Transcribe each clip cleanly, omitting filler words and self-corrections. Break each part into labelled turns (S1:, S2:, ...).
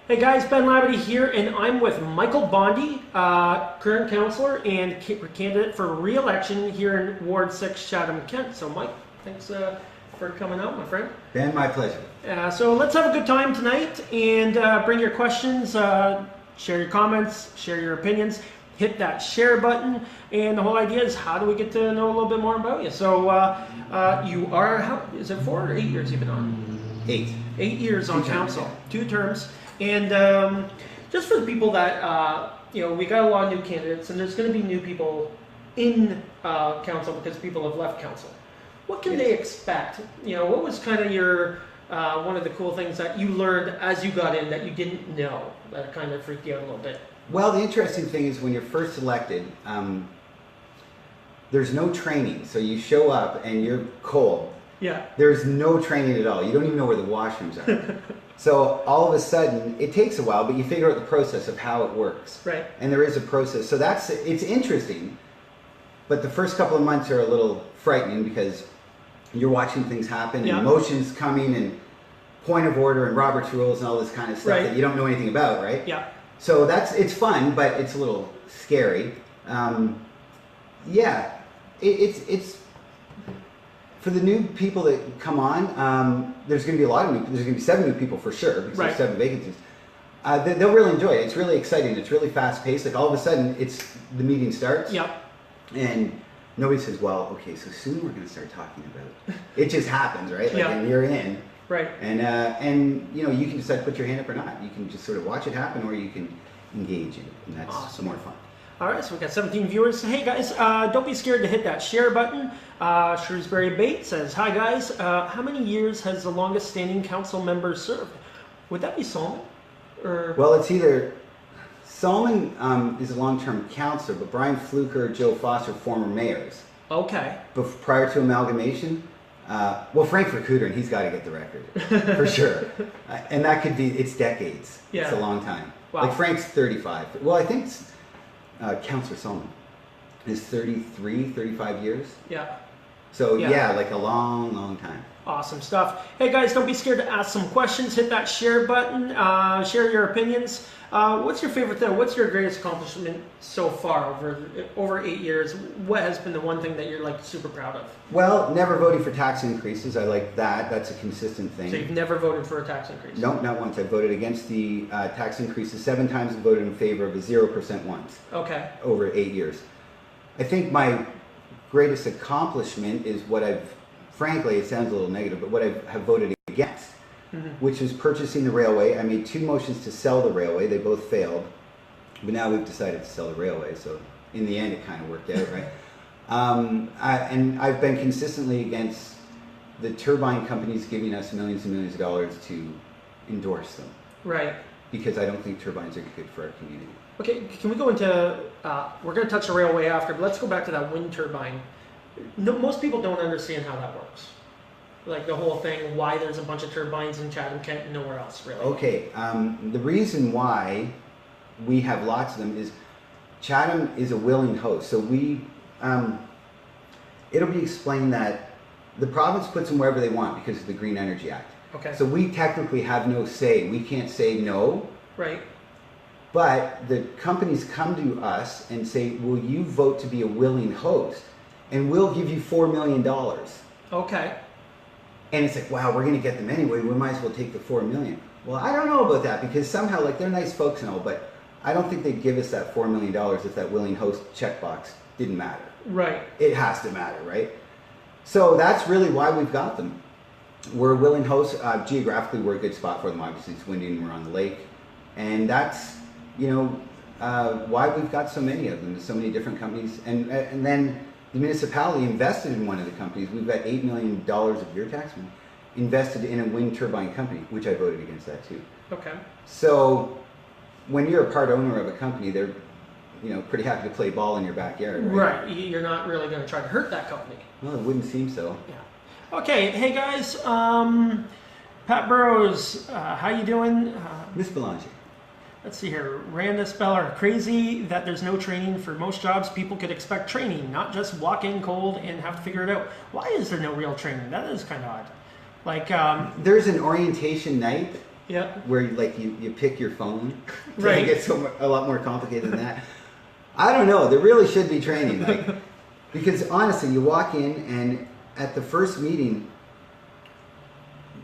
S1: Hey guys, Ben Labadie here, and I'm with Michael Bondy, current councillor and candidate for re-election here in Ward 6, Chatham, Kent. So Mike, thanks for coming out, my friend.
S2: Ben, my pleasure.
S1: So let's have a good time tonight and bring your questions, share your comments, share your opinions, hit that share button, and the whole idea is how do we get to know a little bit more about you. So you are, how, is it 4 or 8 years you've been on?
S2: 8.
S1: 8 years on council, 2 terms. And just for the people that, we got a lot of new candidates, and there's going to be new people in council because people have left council. What can they expect? What was kind of your, one of the cool things that you learned as you got in that you didn't know that kind of freaked you out a little bit?
S2: Well, the interesting thing is when you're first elected, there's no training. So you show up and you're cold.
S1: Yeah.
S2: There's no training at all. You don't even know where the washrooms are. So all of a sudden, it takes a while, but you figure out the process of how it works.
S1: Right.
S2: And there is a process. So it's interesting, but the first couple of months are a little frightening because you're watching things happen and motions coming and point of order and Robert's rules and all this kind of stuff that you don't know anything about, right?
S1: Yeah.
S2: So it's fun, but it's a little scary. It's for the new people that come on. There's going to be a lot of there's going to be 7 new people for sure because there's 7 vacancies. They'll really enjoy it. It's really exciting. It's really fast paced. Like all of a sudden, the meeting starts.
S1: Yep.
S2: And nobody says, "Well, okay, so soon we're going to start talking about." It just happens, right? Like, and you're in.
S1: Right.
S2: And you can decide to put your hand up or not. You can just sort of watch it happen, or you can engage in it, and that's
S1: awesome.
S2: more fun.
S1: All right, so we've got 17 viewers. Hey guys, don't be scared to hit that share button. Shrewsbury Bate says, "Hi guys, how many years has the longest standing council member served?" Would that be Solomon? Or?
S2: Well, it's either Solomon is a long-term councillor, but Brian Fluker, Joe Foster, former mayors.
S1: Okay.
S2: But prior to amalgamation, Frank Vercouteren, he's got to get the record for sure, and that could be decades.
S1: Yeah.
S2: It's a long time.
S1: Wow.
S2: Like Frank's 35. Well, I think Councillor Solomon is 33, 35 years.
S1: Yeah.
S2: So like a long, long time.
S1: Awesome stuff. Hey guys, don't be scared to ask some questions. Hit that share button. Share your opinions. What's your favorite thing? What's your greatest accomplishment so far over 8 years? What has been the one thing that you're like super proud of?
S2: Well, never voting for tax increases. I like that. That's a consistent thing.
S1: So you've never voted for a tax increase?
S2: No, not once. I voted against the tax increases 7 times and voted in favor of a 0% once.
S1: Okay.
S2: Over 8 years. I think my greatest accomplishment is what frankly, it sounds a little negative, but what I have voted against, which is purchasing the railway. I made 2 motions to sell the railway. They both failed, but now we've decided to sell the railway. So in the end, it kind of worked out, right? And I've been consistently against the turbine companies giving us millions and millions of dollars to endorse them.
S1: Right.
S2: Because I don't think turbines are good for our community.
S1: Okay, can we go into, we're going to touch the railway after, but let's go back to that wind turbine. No, most people don't understand how that works. Like the whole thing, why there's a bunch of turbines in Chatham, Kent, and nowhere else, really.
S2: Okay, the reason why we have lots of them is Chatham is a willing host. So it'll be explained that the province puts them wherever they want because of the Green Energy Act.
S1: Okay.
S2: So we technically have no say. We can't say no.
S1: Right.
S2: But the companies come to us and say, "Will you vote to be a willing host? And we'll give you $4 million."
S1: Okay.
S2: And it's like, wow, we're going to get them anyway. We might as well take the $4 million. Well, I don't know about that because somehow, like, they're nice folks and all, but I don't think they'd give us that $4 million if that willing host checkbox didn't matter.
S1: Right.
S2: It has to matter, right? So that's really why we've got them. We're a willing host. Geographically, we're a good spot for them. Obviously, it's windy and we're on the lake. And that's, why we've got so many of them. There's so many different companies. And then the municipality invested in one of the companies. We've got $8 million of your tax money invested in a wind turbine company, which I voted against that too.
S1: Okay.
S2: So when you're a part owner of a company, they're pretty happy to play ball in your backyard, right?
S1: Right. You're not really going to try to hurt that company.
S2: Well, it wouldn't seem so.
S1: Yeah. Okay. Hey guys. Pat Burrows, how you doing?
S2: Miss Belanger.
S1: Let's see here. Randa Speller, crazy that there's no training for most jobs. People could expect training, not just walk in cold and have to figure it out. Why is there no real training? That is kind of odd. Like,
S2: there's an orientation night
S1: Yeah.
S2: where you pick your phone.
S1: Right.
S2: It gets a lot more complicated than that. I don't know. There really should be training, because honestly, you walk in and at the first meeting,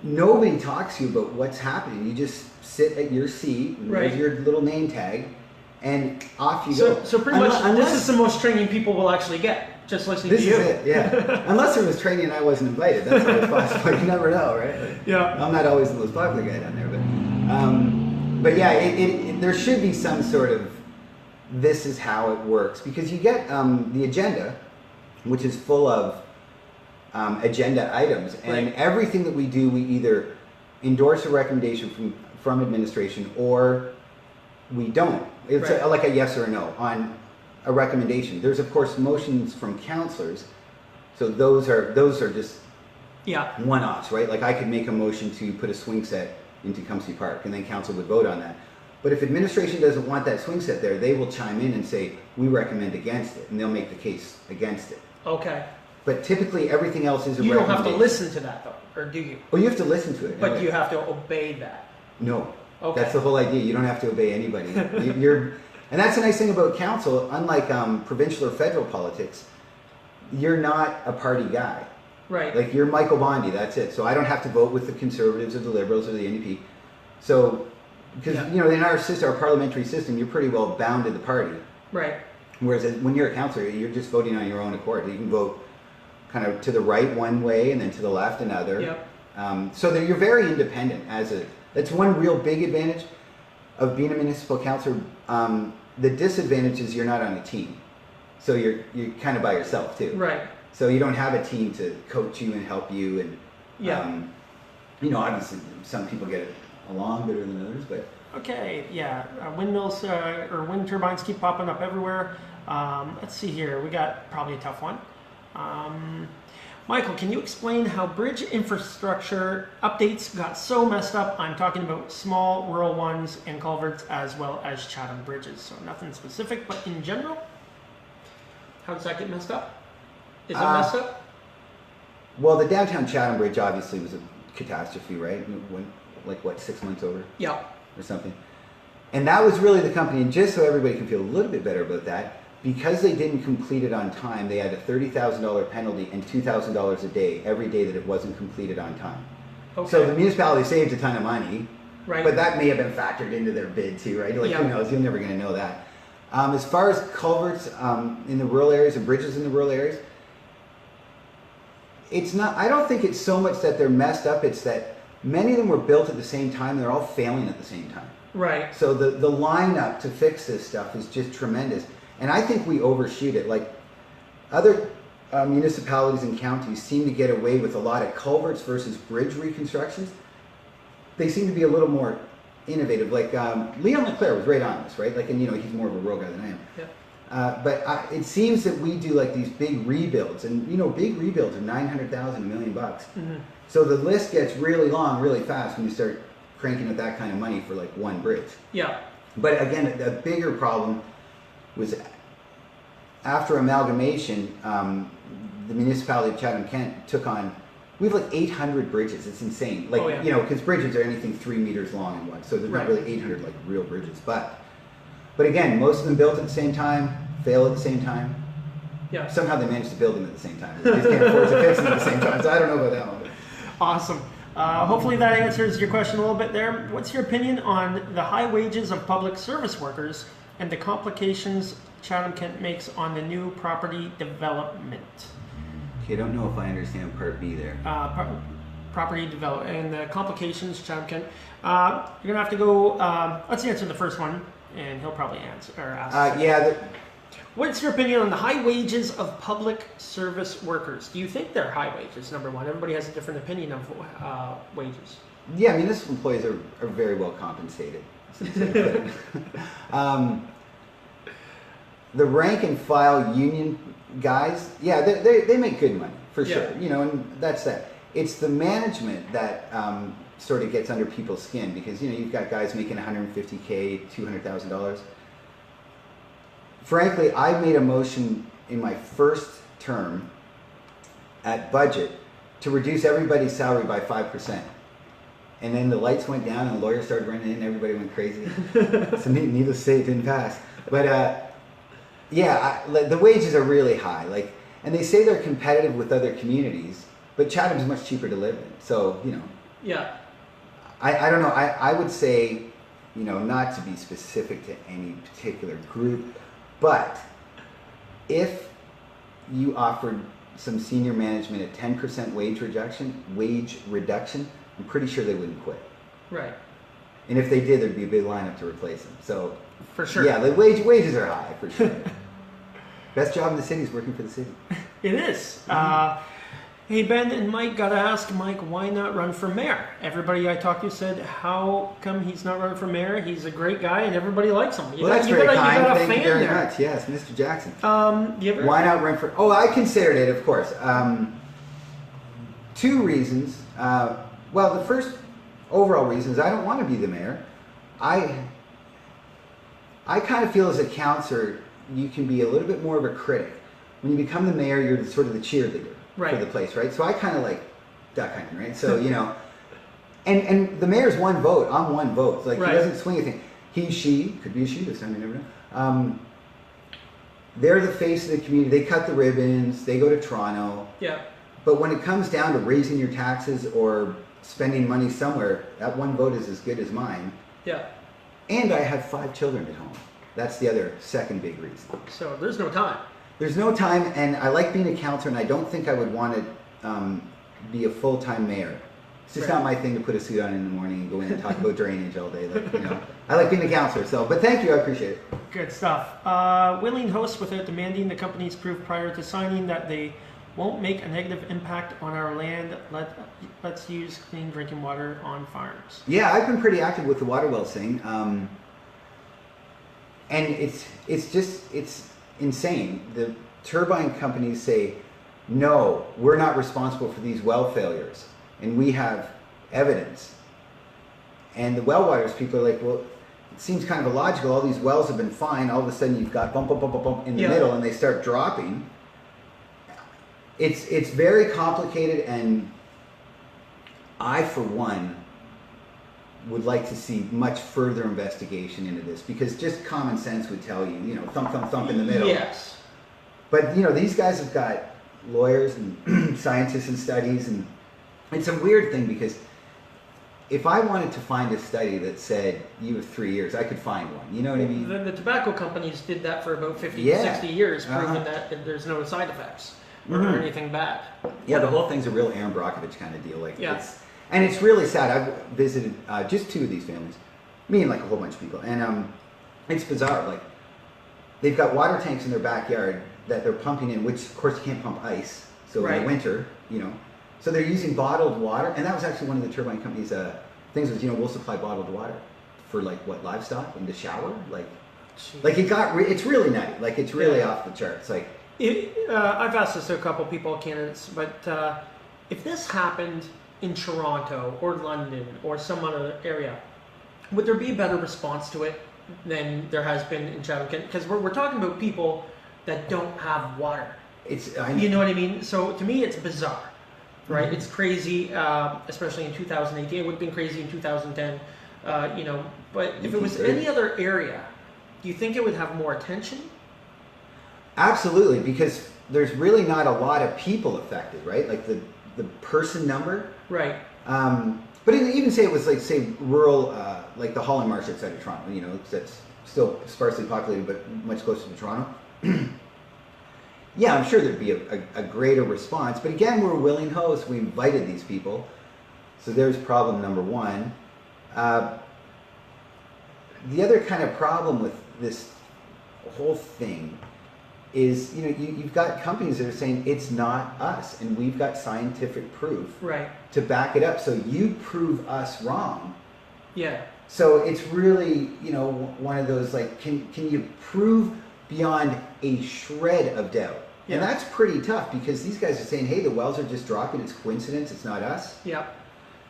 S2: nobody talks to you about what's happening. You just sit at your seat, and there's your little name tag, and off you go.
S1: So pretty much, this is the most training people will actually get, just listening to you.
S2: This is it, yeah. Unless there was training and I wasn't invited. That's always possible. You never know, right?
S1: Yeah.
S2: I'm not always the most popular guy down there, but yeah, there should be some sort of, this is how it works, because you get the agenda, which is full of agenda items, and everything that we do, we either endorse a recommendation from administration or we don't. It's like a yes or a no on a recommendation. There's of course motions from councillors, so those are just one-offs, right? Like I could make a motion to put a swing set into Tecumseh Park, and then council would vote on that. But if administration doesn't want that swing set there, they will chime in and say, we recommend against it, and they'll make the case against it.
S1: Okay.
S2: But typically everything else is a
S1: You don't have
S2: recommendation.
S1: to listen to that though, or do you?
S2: Oh, you have to listen to it.
S1: But you have to obey that.
S2: No.
S1: Okay.
S2: That's the whole idea. You don't have to obey anybody. And that's the nice thing about council. Unlike provincial or federal politics, you're not a party guy.
S1: Right.
S2: Like you're Michael Bondy. That's it. So I don't have to vote with the Conservatives or the Liberals or the NDP. So, because in our system, our parliamentary system, you're pretty well bound to the party.
S1: Right. Whereas
S2: when you're a councillor, you're just voting on your own accord. You can vote kind of to the right one way and then to the left another.
S1: Yep.
S2: So that you're very independent that's one real big advantage of being a municipal councillor. The disadvantage is you're not on a team. So you're kind of by yourself too.
S1: Right.
S2: So you don't have a team to coach you and help you, and obviously some people get along better than others, but
S1: okay, windmills or wind turbines keep popping up everywhere. Let's see here, we got probably a tough one. Michael, can you explain how bridge infrastructure updates got so messed up? I'm talking about small rural ones and culverts as well as Chatham bridges. So nothing specific, but in general, how does that get messed up? Is it messed up?
S2: Well, the downtown Chatham bridge obviously was a catastrophe, right? It went 6 months over?
S1: Yeah.
S2: Or something. And that was really the company, and just so everybody can feel a little bit better about that, because they didn't complete it on time, they had a $30,000 penalty and $2,000 a day every day that it wasn't completed on time.
S1: Okay.
S2: So the municipality saved a ton of money,
S1: right?
S2: But that may have been factored into their bid too, right? Who knows? You're never going to know that. As far as culverts in the rural areas and bridges in the rural areas, it's not. I don't think it's so much that they're messed up. It's that many of them were built at the same time. They're all failing at the same time.
S1: Right.
S2: So the lineup to fix this stuff is just tremendous. And I think we overshoot it. Like other municipalities and counties seem to get away with a lot of culverts versus bridge reconstructions. They seem to be a little more innovative. Like Leon Leclerc was right on this, right? And he's more of a rural guy than I am.
S1: Yeah.
S2: But it seems that we do like these big rebuilds, and big rebuilds are $900,000, $1 million. Mm-hmm. So the list gets really long, really fast when you start cranking out that kind of money for one bridge.
S1: Yeah.
S2: But again, a bigger problem was after amalgamation, the municipality of Chatham-Kent took on, we have 800 bridges. It's insane. Because bridges are anything 3 meters long and wide. So there's not really 800 real bridges. But again, most of them built at the same time, fail at the same time.
S1: Yeah.
S2: Somehow they managed to build them at the same time. They just can't afford to fix them at the same time. So I don't know about that one.
S1: Awesome. Hopefully that answers your question a little bit there. What's your opinion on the high wages of public service workers and the complications Chatham-Kent makes on the new property development?
S2: Okay, I don't know if I understand part B there.
S1: Property development and the complications Chatham-Kent. You're going to have to go, let's answer the first one, and he'll probably ask. What's your opinion on the high wages of public service workers? Do you think they're high wages, number one? Everybody has a different opinion of wages.
S2: Yeah, municipal employees are very well compensated. The rank and file union guys, they make good money, for sure. And that's that. It's the management that sort of gets under people's skin, because, you've got guys making $150K, $200,000. Frankly, I made a motion in my first term at budget to reduce everybody's salary by 5%. And then the lights went down and the lawyers started running in and everybody went crazy. So needless to say, it didn't pass. But the wages are really high. Like, and they say they're competitive with other communities, but Chatham's much cheaper to live in. So,
S1: Yeah.
S2: I don't know. I would say, not to be specific to any particular group, but if you offered some senior management a 10% wage reduction, I'm pretty sure they wouldn't quit.
S1: Right.
S2: And if they did, there'd be a big lineup to replace them. So,
S1: for sure.
S2: Yeah, the wages are high for sure. Best job in the city is working for the city.
S1: It is. Hey, Ben and Mike, gotta ask Mike, why not run for mayor? Everybody I talked to said, how come he's not running for mayor? He's a great guy and everybody likes him.
S2: That's very kind. Thank you very much. Yes, Mr. Jackson. Why not run for... Oh, I considered it, of course. 2 reasons. Well, the first overall reason is I don't want to be the mayor. I kind of feel as a councillor, you can be a little bit more of a critic. When you become the mayor, you're sort of the cheerleader for the place, right? So I kind of like that kind of, right? So, and the mayor's 1 vote. I'm 1 vote. Like, he doesn't swing anything. He, she, could be a she this time, you never know. They're the face of the community. They cut the ribbons. They go to Toronto.
S1: Yeah.
S2: But when it comes down to raising your taxes or spending money somewhere, that 1 vote is as good as mine.
S1: Yeah.
S2: And I have 5 children at home. That's the other second big reason.
S1: So there's no time.
S2: There's no time, and I like being a councillor, and I don't think I would want to be a full-time mayor. It's just not my thing to put a suit on in the morning and go in and talk about drainage all day. Like, I like being a councillor, but thank you, I appreciate it.
S1: Good stuff. Willing hosts without demanding the companies prove prior to signing that they won't make a negative impact on our land. Let's use clean drinking water on farms.
S2: Yeah, I've been pretty active with the water wells thing, and it's insane. The turbine companies say, no, we're not responsible for these well failures, and we have evidence. And the well waters people are like, well, it seems kind of illogical. All these wells have been fine. All of a sudden, you've got bump, bump, bump, bump, bump in the middle, and they start dropping. It's very complicated, and I, for one, would like to see much further investigation into this, because just common sense would tell you, thump, thump, thump in the middle.
S1: Yes.
S2: But, these guys have got lawyers and scientists and studies, and it's a weird thing, because if I wanted to find a study that said you have 3 years, I could find one. You know what I mean?
S1: The tobacco companies did that for about 50 to 60 years, proving that there's no side effects or anything bad.
S2: Yeah, the whole thing's a real Aaron Brockovich kind of deal. Like, and it's really sad. I've visited just 2 of these families, me and like a whole bunch of people, and it's bizarre. Like, they've got water tanks in their backyard that they're pumping in, which of course you can't pump ice. So in the winter, so they're using bottled water, and that was actually one of the turbine companies' things was, we'll supply bottled water for livestock and to shower, it's really nutty. Like, it's really off the charts. Like,
S1: I've asked this to a couple people, candidates, but if this happened in Toronto or London or some other area, would there be a better response to it than there has been in Chatham? Because we're talking about people that don't have water. You know what I mean? So to me, it's bizarre, right? It's crazy, especially in 2018. It would have been crazy in 2010, But if it was any other area, do you think it would have more attention?
S2: Absolutely, because there's really not a lot of people affected, right? Like the person number.
S1: Right.
S2: But even say it was like, say, rural, like the Holland Marsh outside of Toronto, that's still sparsely populated, but much closer to Toronto. Yeah, I'm sure there'd be a greater response. But again, we're a willing host. We invited these people. So there's problem number 1. The other kind of problem with this whole thing is, you've got companies that are saying it's not us, and we've got scientific proof to back it up. So you prove us wrong.
S1: Yeah.
S2: So it's really, one of those, like, can you prove beyond a shred of doubt? Yeah. And that's pretty tough, because these guys are saying, hey, the wells are just dropping. It's coincidence. It's not us.
S1: Yeah.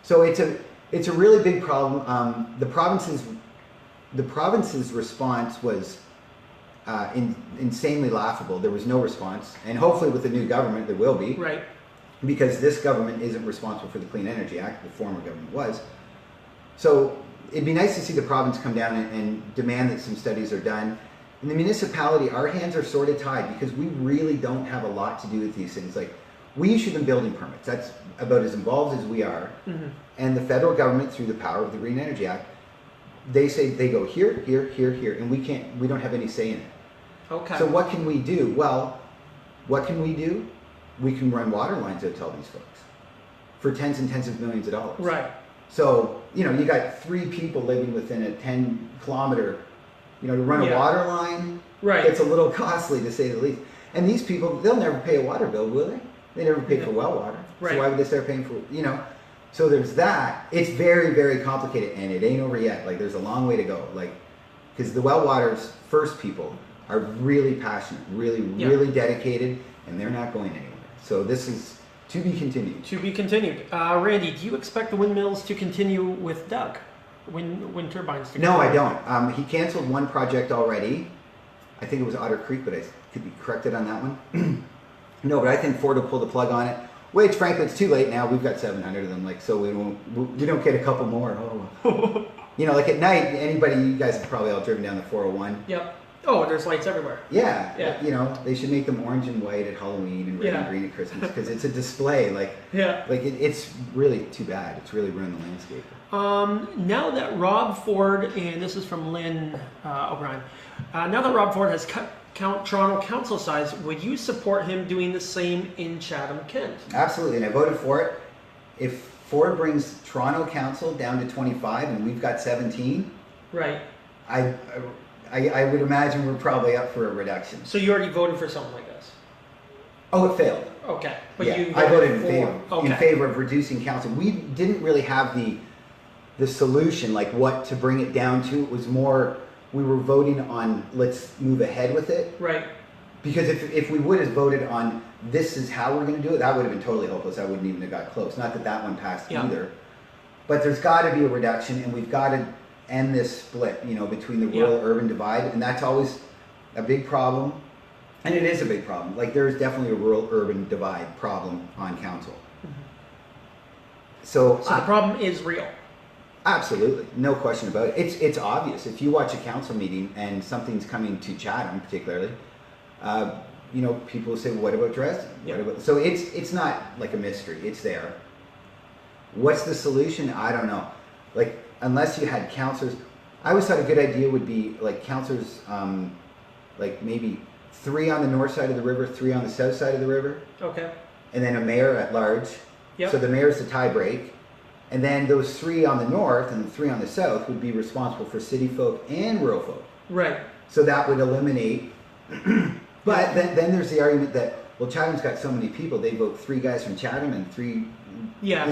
S2: So it's a really big problem. The province's response was insanely laughable. There was no response, and hopefully with the new government there will be.
S1: Right.
S2: Because this government isn't responsible for the Clean Energy Act. The former government was. So it'd be nice to see the province come down and demand that some studies are done. In the municipality, our hands are sort of tied because we really don't have a lot to do with these things. Like, we issue them building permits. That's about as involved as we are.
S1: Mm-hmm.
S2: And the federal government, through the power of the Green Energy Act, they say they go here, here, here, here, and we don't have any say in it.
S1: Okay.
S2: So what can we do? Well, what can we do? We can run water lines out to all these folks for tens and tens of millions of dollars.
S1: Right.
S2: So, you got 3 people living within a 10-kilometer, to run a water line.
S1: Right.
S2: It's a little costly, to say the least. And these people, they'll never pay a water bill, will they? They never pay for well water.
S1: Right.
S2: So why would they start paying for, So there's that. It's very, very complicated, and it ain't over yet. Like, there's a long way to go. Like, because the well water's first people are really passionate, really, really dedicated, and they're not going anywhere. So this is to be continued.
S1: To be continued. Randy, do you expect the windmills to continue with Doug? Wind turbines to
S2: No, I don't. He canceled one project already. I think it was Otter Creek, but I could be corrected on that one. No, but I think Ford will pull the plug on it. Which, frankly, it's too late now. We've got 700 of them, so we don't get a couple more. Oh. Like at night, you guys have probably all driven down the 401.
S1: Yep. Oh, there's lights everywhere.
S2: Yeah. They should make them orange and white at Halloween and red and green at Christmas because it's a display. It's really too bad. It's really ruined the landscape.
S1: Now that Rob Ford, and this is from Lynn O'Brien, now that Rob Ford has cut Toronto council size, would you support him doing the same in Chatham-Kent?
S2: Absolutely, and I voted for it. If Ford brings Toronto council down to 25 and we've got 17,
S1: right?
S2: I would imagine we're probably up for a reduction.
S1: So you already voted for something like this?
S2: Oh, it failed.
S1: Okay,
S2: but I voted in favor of reducing council. We didn't really have the solution, like what to bring it down to. It was more, we were voting on let's move ahead with it.
S1: Right.
S2: Because if we would have voted on this is how we're going to do it, that would have been totally hopeless. I wouldn't even have got close. Not that one passed either. But there's got to be a reduction, and we've got to end this split, between the rural-urban divide, and that's always a big problem. And it is a big problem. Like, there is definitely a rural-urban divide problem on council.
S1: Mm-hmm.
S2: So
S1: the problem is real.
S2: Absolutely, no question about it. It's obvious. If you watch a council meeting and something's coming to Chatham, particularly, people say, "What about Dresden?" So it's not like a mystery. It's there. What's the solution? I don't know. Like, unless you had councillors, I always thought a good idea would be like councillors, like maybe 3 on the north side of the river, 3 on the south side of the river. Okay. And then a mayor at large. Yep. So the mayor's the tie break. And then those 3 on the north and the 3 on the south would be responsible for city folk and rural folk. Right. So that would eliminate. But then there's the argument that, well, Chatham's got so many people, they vote 3 guys from Chatham and 3. Yeah.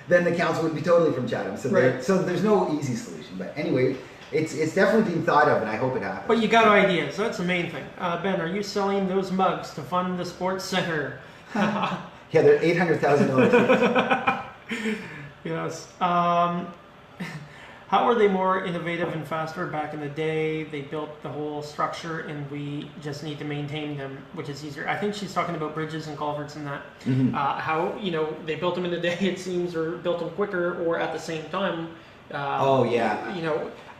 S2: Then the council would be totally from Chatham. So so there's no easy solution. But anyway, it's definitely being thought of, and I hope it happens.
S1: But you got ideas. That's the main thing. Ben, are you selling those mugs to fund the sports center?
S2: Yeah, they're $800,000.
S1: Yes. How are they more innovative and faster? Back in the day, they built the whole structure, and we just need to maintain them, which is easier. I think she's talking about bridges and culverts and that. Mm-hmm. How they built them in the day, it seems, or built them quicker, or at the same time.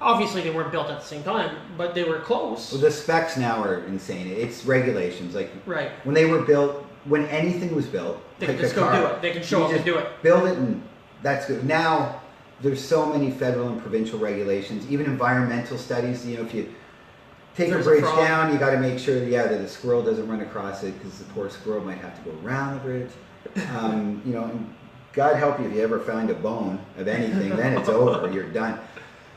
S1: Obviously they weren't built at the same time, but they were close.
S2: Well, the specs now are insane. It's regulations. Like when they were built, when anything was built,
S1: they can just go do it. They can show up and do it.
S2: Build it, and that's good. Now there's so many federal and provincial regulations, even environmental studies. If you take a bridge down, you got to make sure that the squirrel doesn't run across it, because the poor squirrel might have to go around the bridge. And God help you if you ever find a bone of anything, then it's over. You're done.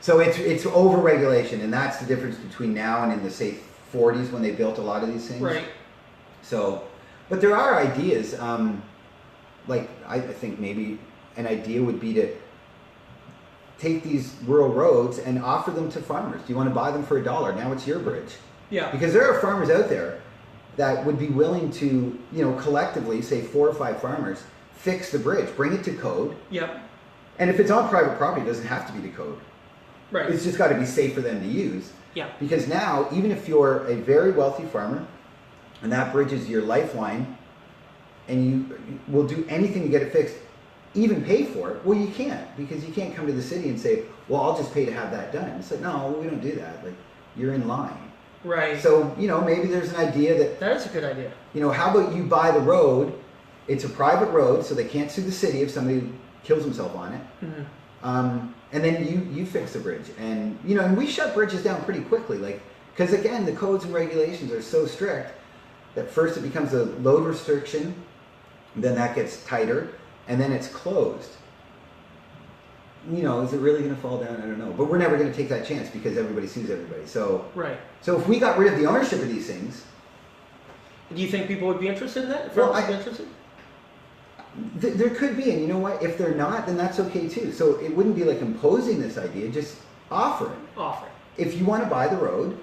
S2: So it's over regulation, and that's the difference between now and in the, say, 40s when they built a lot of these things. Right. So, but there are ideas. I think maybe an idea would be to take these rural roads and offer them to farmers. Do you want to buy them for $1? Now it's your bridge. Yeah. Because there are farmers out there that would be willing to, collectively, say 4 or 5 farmers, fix the bridge, bring it to code. Yep. And if it's on private property, it doesn't have to be to code. Right. It's just got to be safe for them to use. Yeah. Because now, even if you're a very wealthy farmer, and that bridge is your lifeline, and you will do anything to get it fixed, even pay for it. Well, you can't, because you can't come to the city and say, well, I'll just pay to have that done. It's like, no, we don't do that. Like, you're in line.
S1: Right.
S2: So, you know, maybe there's an idea that,
S1: That is a good idea.
S2: you know, how about you buy the road? It's a private road, so they can't sue the city if somebody kills himself on it.
S1: Mm-hmm.
S2: And then you fix the bridge. And, you know, and we shut bridges down pretty quickly. Like, because again, the codes and regulations are so strict that first it becomes a load restriction, then that gets tighter, and then it's closed. You know, is it really going to fall down? I don't know. But we're never going to take that chance because everybody sues everybody. So,
S1: right.
S2: So if we got rid of the ownership of these things,
S1: do you think people would be interested in that? If
S2: well,
S1: I'd be interested?
S2: There could be, and you know what? If they're not, then that's okay too. So it wouldn't be like imposing this idea, just offer it.
S1: Offer it.
S2: If you want to buy the road,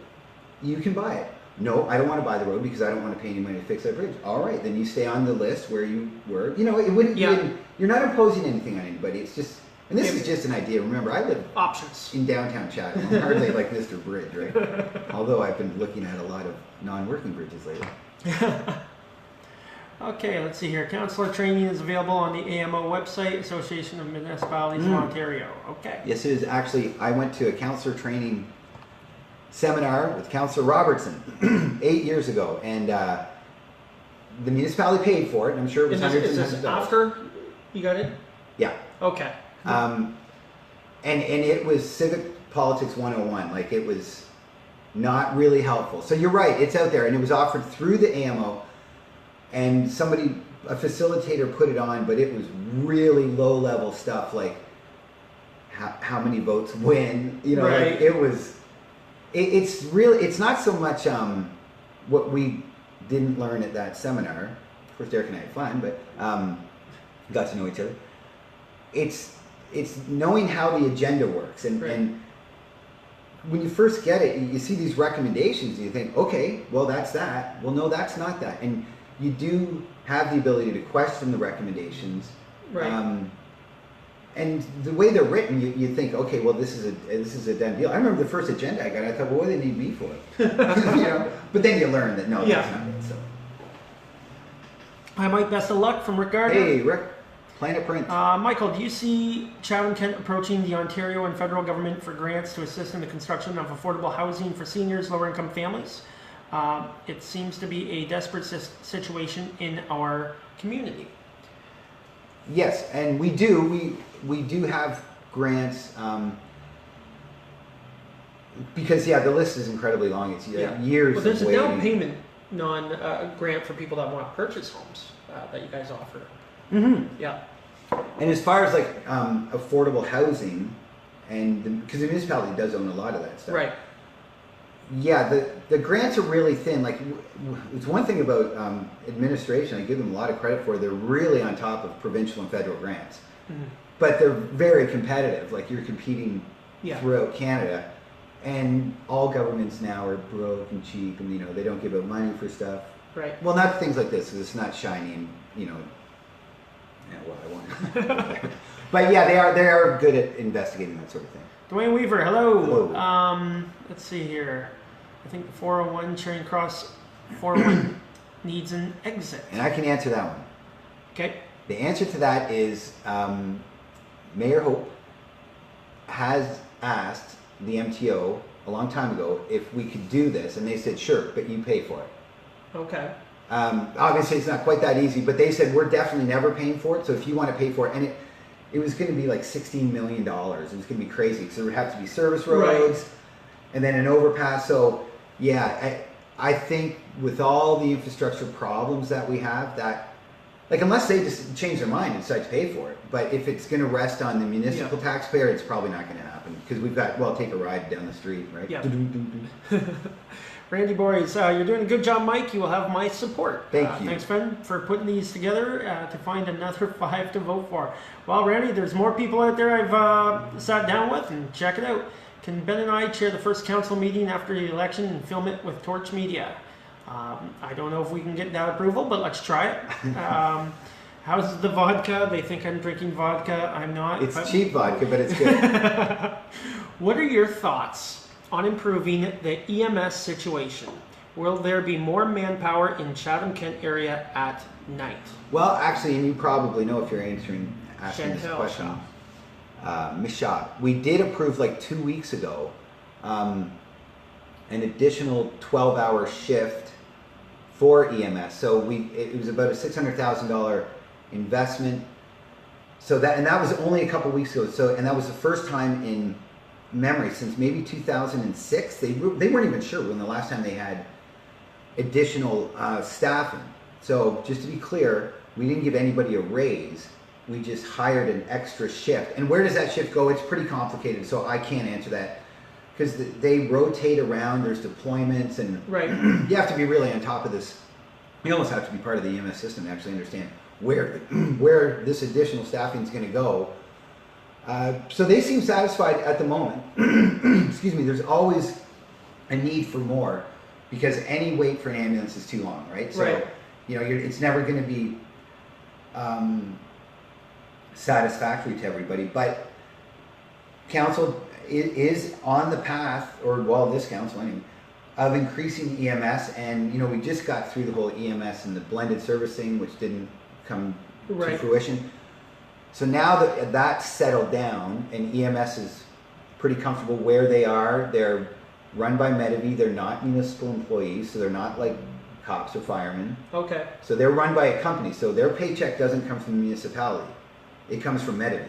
S2: you can buy it. No, I don't want to buy the road because I don't want to pay any money to fix that bridge. All right, then you stay on the list where you were. You know, it wouldn't be, you're not imposing anything on anybody. It's just, and this is just an idea. Remember, I live
S1: options
S2: in downtown Chatham. I'm hardly like Mr. Bridge, right? Although I've been looking at a lot of non-working bridges lately.
S1: Okay, let's see here. Counselor training is available on the AMO website, Association of Municipalities of Ontario. Okay.
S2: Yes, it is. Actually, I went to a counselor training seminar with Councillor Robertson 8 years ago, and the municipality paid for it, and I'm sure it was hundreds and hundreds of dollars.
S1: After you got it?
S2: Yeah.
S1: Okay.
S2: And it was civic politics 101. Like, it was not really helpful. So you're right, it's out there, and it was offered through the AMO, and somebody, a facilitator, put it on, but it was really low-level stuff, like how many votes win. You know,
S1: right.
S2: Like, it was. It's really, it's not so much what we didn't learn at that seminar. Of course, Derek and I had fun, but got to know each other. It's knowing how the agenda works, and,
S1: right.
S2: and when you first get it, you see these recommendations, and you think, okay, well, that's that. Well, no, that's not that. And you do have the ability to question the recommendations.
S1: Right.
S2: And the way they're written, you think, okay, well, this is a done deal. I remember the first agenda I got. I thought, well, what do they need me for? You know, but then you learn that no, that's not it. So.
S1: Hi, Mike. Best of luck from Rick Gardner.
S2: Hey, Rick. Planet Print.
S1: Michael, do you see Chatham-Kent approaching the Ontario and federal government for grants to assist in the construction of affordable housing for seniors, lower-income families? It seems to be a desperate situation in our community.
S2: Yes, and we do. We do have grants because the list is incredibly long. It's years.
S1: Well, there's
S2: of
S1: a
S2: waiting.
S1: down payment grant for people that want to purchase homes that you guys offer.
S2: Mm-hmm.
S1: Yeah.
S2: And as far as like affordable housing, and because the municipality does own a lot of that stuff,
S1: right?
S2: Yeah, the grants are really thin. Like, it's one thing about administration I give them a lot of credit for. They're really on top of provincial and federal grants, but they're very competitive. Like, you're competing throughout Canada, and all governments now are broke and cheap, and they don't give out money for stuff.
S1: Right.
S2: Well, not things like this, because it's not shiny and I won't. But yeah, they are good at investigating that sort of thing.
S1: Dwayne Weaver, hello.
S2: Hello.
S1: Let's see here. I think the 401 Charing Cross 401 needs an exit.
S2: And I can answer that one.
S1: Okay.
S2: The answer to that is Mayor Hope has asked the MTO a long time ago if we could do this, and they said, sure, but you pay for it.
S1: Okay.
S2: Obviously, it's not quite that easy, but they said, we're definitely never paying for it, so if you want to pay for it, and it was going to be like $16 million. It was going to be crazy, because there would have to be service roads, and then an overpass. So, yeah, I think with all the infrastructure problems that we have, that, like, unless they just change their mind and decide to pay for it, but if it's going to rest on the municipal taxpayer, it's probably not going to happen, because we've got, well, take a ride down the street, right?
S1: Yeah. Randy Boys, you're doing a good job, Mike. You will have my support.
S2: Thank you.
S1: Thanks, Ben, for putting these together to find another 5 to vote for. Well, Randy, there's more people out there I've sat down with, and check it out. Can Ben and I chair the first council meeting after the election and film it with Torch Media? I don't know if we can get that approval, but let's try it. How's the vodka? They think I'm drinking vodka. I'm not.
S2: It's cheap vodka, but it's good.
S1: What are your thoughts on improving the EMS situation? Will there be more manpower in Chatham-Kent area at night?
S2: Well, actually, and you probably know if you're answering asking this
S1: Chantel
S2: question. Ms. Shaw, we did approve like 2 weeks ago an additional 12-hour shift for EMS. So it was about a $600,000 investment. So that was only a couple weeks ago. So, and that was the first time in memory since maybe 2006. They weren't even sure when the last time they had additional staffing. So just to be clear, we didn't give anybody a raise. We just hired an extra shift. And where does that shift go? It's pretty complicated, so I can't answer that because they rotate around. There's deployments, and
S1: Right.
S2: you have to be really on top of this. You almost have to be part of the EMS system to actually understand where this additional staffing is going to go. So they seem satisfied at the moment. Excuse me. There's always a need for more because any wait for an ambulance is too long, right? So,
S1: Right.
S2: It's never going to be satisfactory to everybody. But council is on the path, this council anyway, of increasing EMS. And we just got through the whole EMS and the blended servicing, which didn't come to fruition. So now that that's settled down and EMS is pretty comfortable where they are, they're run by Medivy. They're not municipal employees, so they're not like cops or firemen.
S1: Okay.
S2: So they're run by a company, so their paycheck doesn't come from the municipality. It comes from Medivy.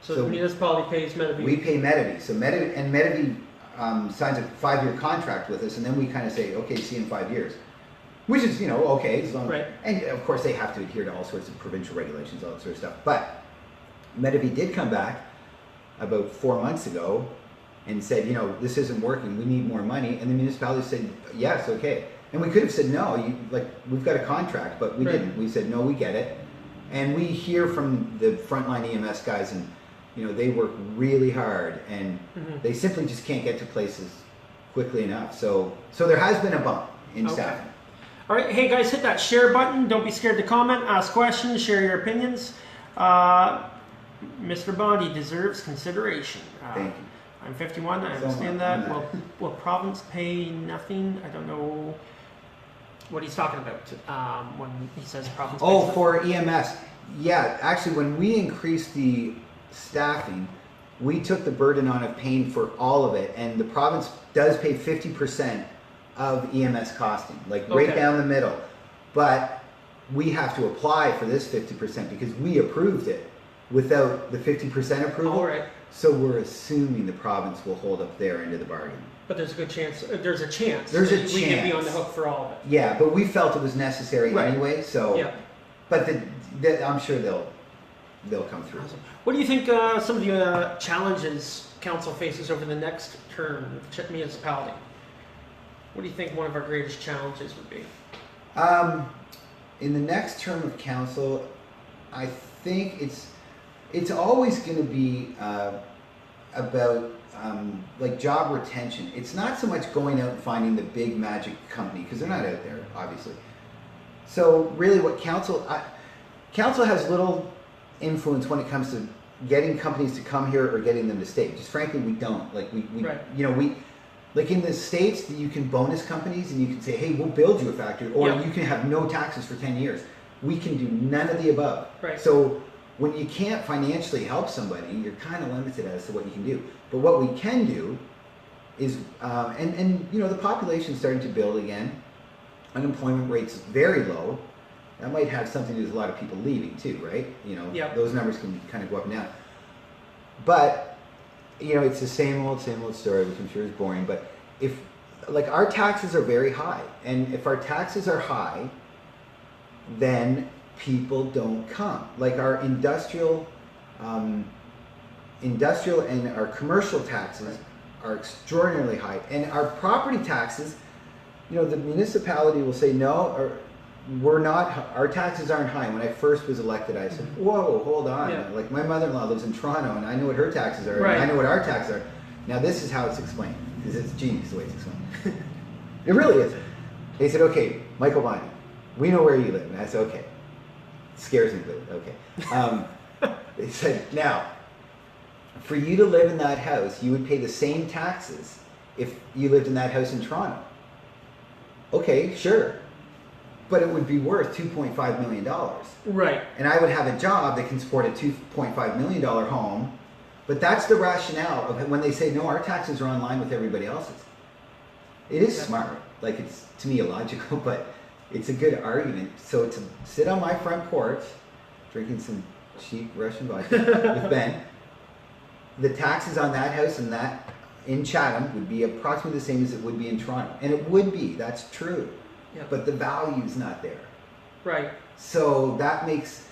S1: So the municipality pays Medivy.
S2: We pay Medivy. So Medivy signs a 5-year contract with us, and then we kind of say, okay, see you in 5 years. Which is, okay. As long,
S1: right.
S2: And of course they have to adhere to all sorts of provincial regulations, all that sort of stuff. But Medivy did come back about 4 months ago and said, this isn't working, we need more money. And the municipality said, yes, okay. And we could have said, no, we've got a contract, but we didn't. We said, no, we get it. And we hear from the frontline EMS guys, and they work really hard, and they simply just can't get to places quickly enough. So there has been a bump in staffing.
S1: All right, hey guys, hit that share button. Don't be scared to comment, ask questions, share your opinions. Mr. Bondy deserves consideration.
S2: Thank you.
S1: I'm 51. I understand that. Will province pay nothing? I don't know what he's talking about when he says province.
S2: Oh, for EMS. Yeah, actually, when we increased the staffing, we took the burden on of paying for all of it, and the province does pay 50% of EMS costing, right down the middle. But we have to apply for this 50% because we approved it without the 50% approval.
S1: All right.
S2: So we're assuming the province will hold up their end of the bargain.
S1: But there's a good chance. There's a chance.
S2: There's a
S1: we
S2: chance.
S1: can be on the hook for all of it.
S2: Yeah, but we felt it was necessary anyway. So,
S1: yeah.
S2: But I'm sure they'll come through.
S1: Awesome. What do you think some of the challenges council faces over the next term of municipality? What do you think one of our greatest challenges would be?
S2: In the next term of council, I think it's always going to be about job retention. It's not so much going out and finding the big magic company, because they're not out there, obviously. So really what council has little influence when it comes to getting companies to come here or getting them to stay. Just frankly, we don't. In the States, you can bonus companies and you can say, hey, we'll build you a factory, or you can have no taxes for 10 years. We can do none of the above. Right. So when you can't financially help somebody, you're kind of limited as to what you can do. But what we can do is, the population's starting to build again. Unemployment rate's very low. That might have something to do with a lot of people leaving too, right? Those numbers can kind of go up and down. But it's the same old story, which I'm sure is boring. But if, our taxes are very high, and if our taxes are high, then people don't come. Our industrial and our commercial taxes are extraordinarily high, and our property taxes, the municipality will say no, or we're not. Our taxes aren't high. When I first was elected, I said, "Whoa, hold on!" Yeah. My mother-in-law lives in Toronto, and I know what her taxes are, and I know what our taxes are. Now this is how it's explained, because it's genius the way it's explained. It really is. They said, "Okay, Michael Bondy, we know where you live," and I said, "Okay." It scares me, but okay. They said, "Now, for you to live in that house, you would pay the same taxes if you lived in that house in Toronto." Okay, sure. but it would be worth $2.5 million.
S1: Right.
S2: And I would have a job that can support a $2.5 million home. But that's the rationale of when they say, no, our taxes are in line with everybody else's. It is smart. Like, it's, to me, illogical, but it's a good argument. So to sit on my front porch, drinking some cheap Russian vodka with Ben, the taxes on that house and that in Chatham would be approximately the same as it would be in Toronto. And it would be, that's true.
S1: Yeah.
S2: But the value's not there.
S1: Right.
S2: So that makes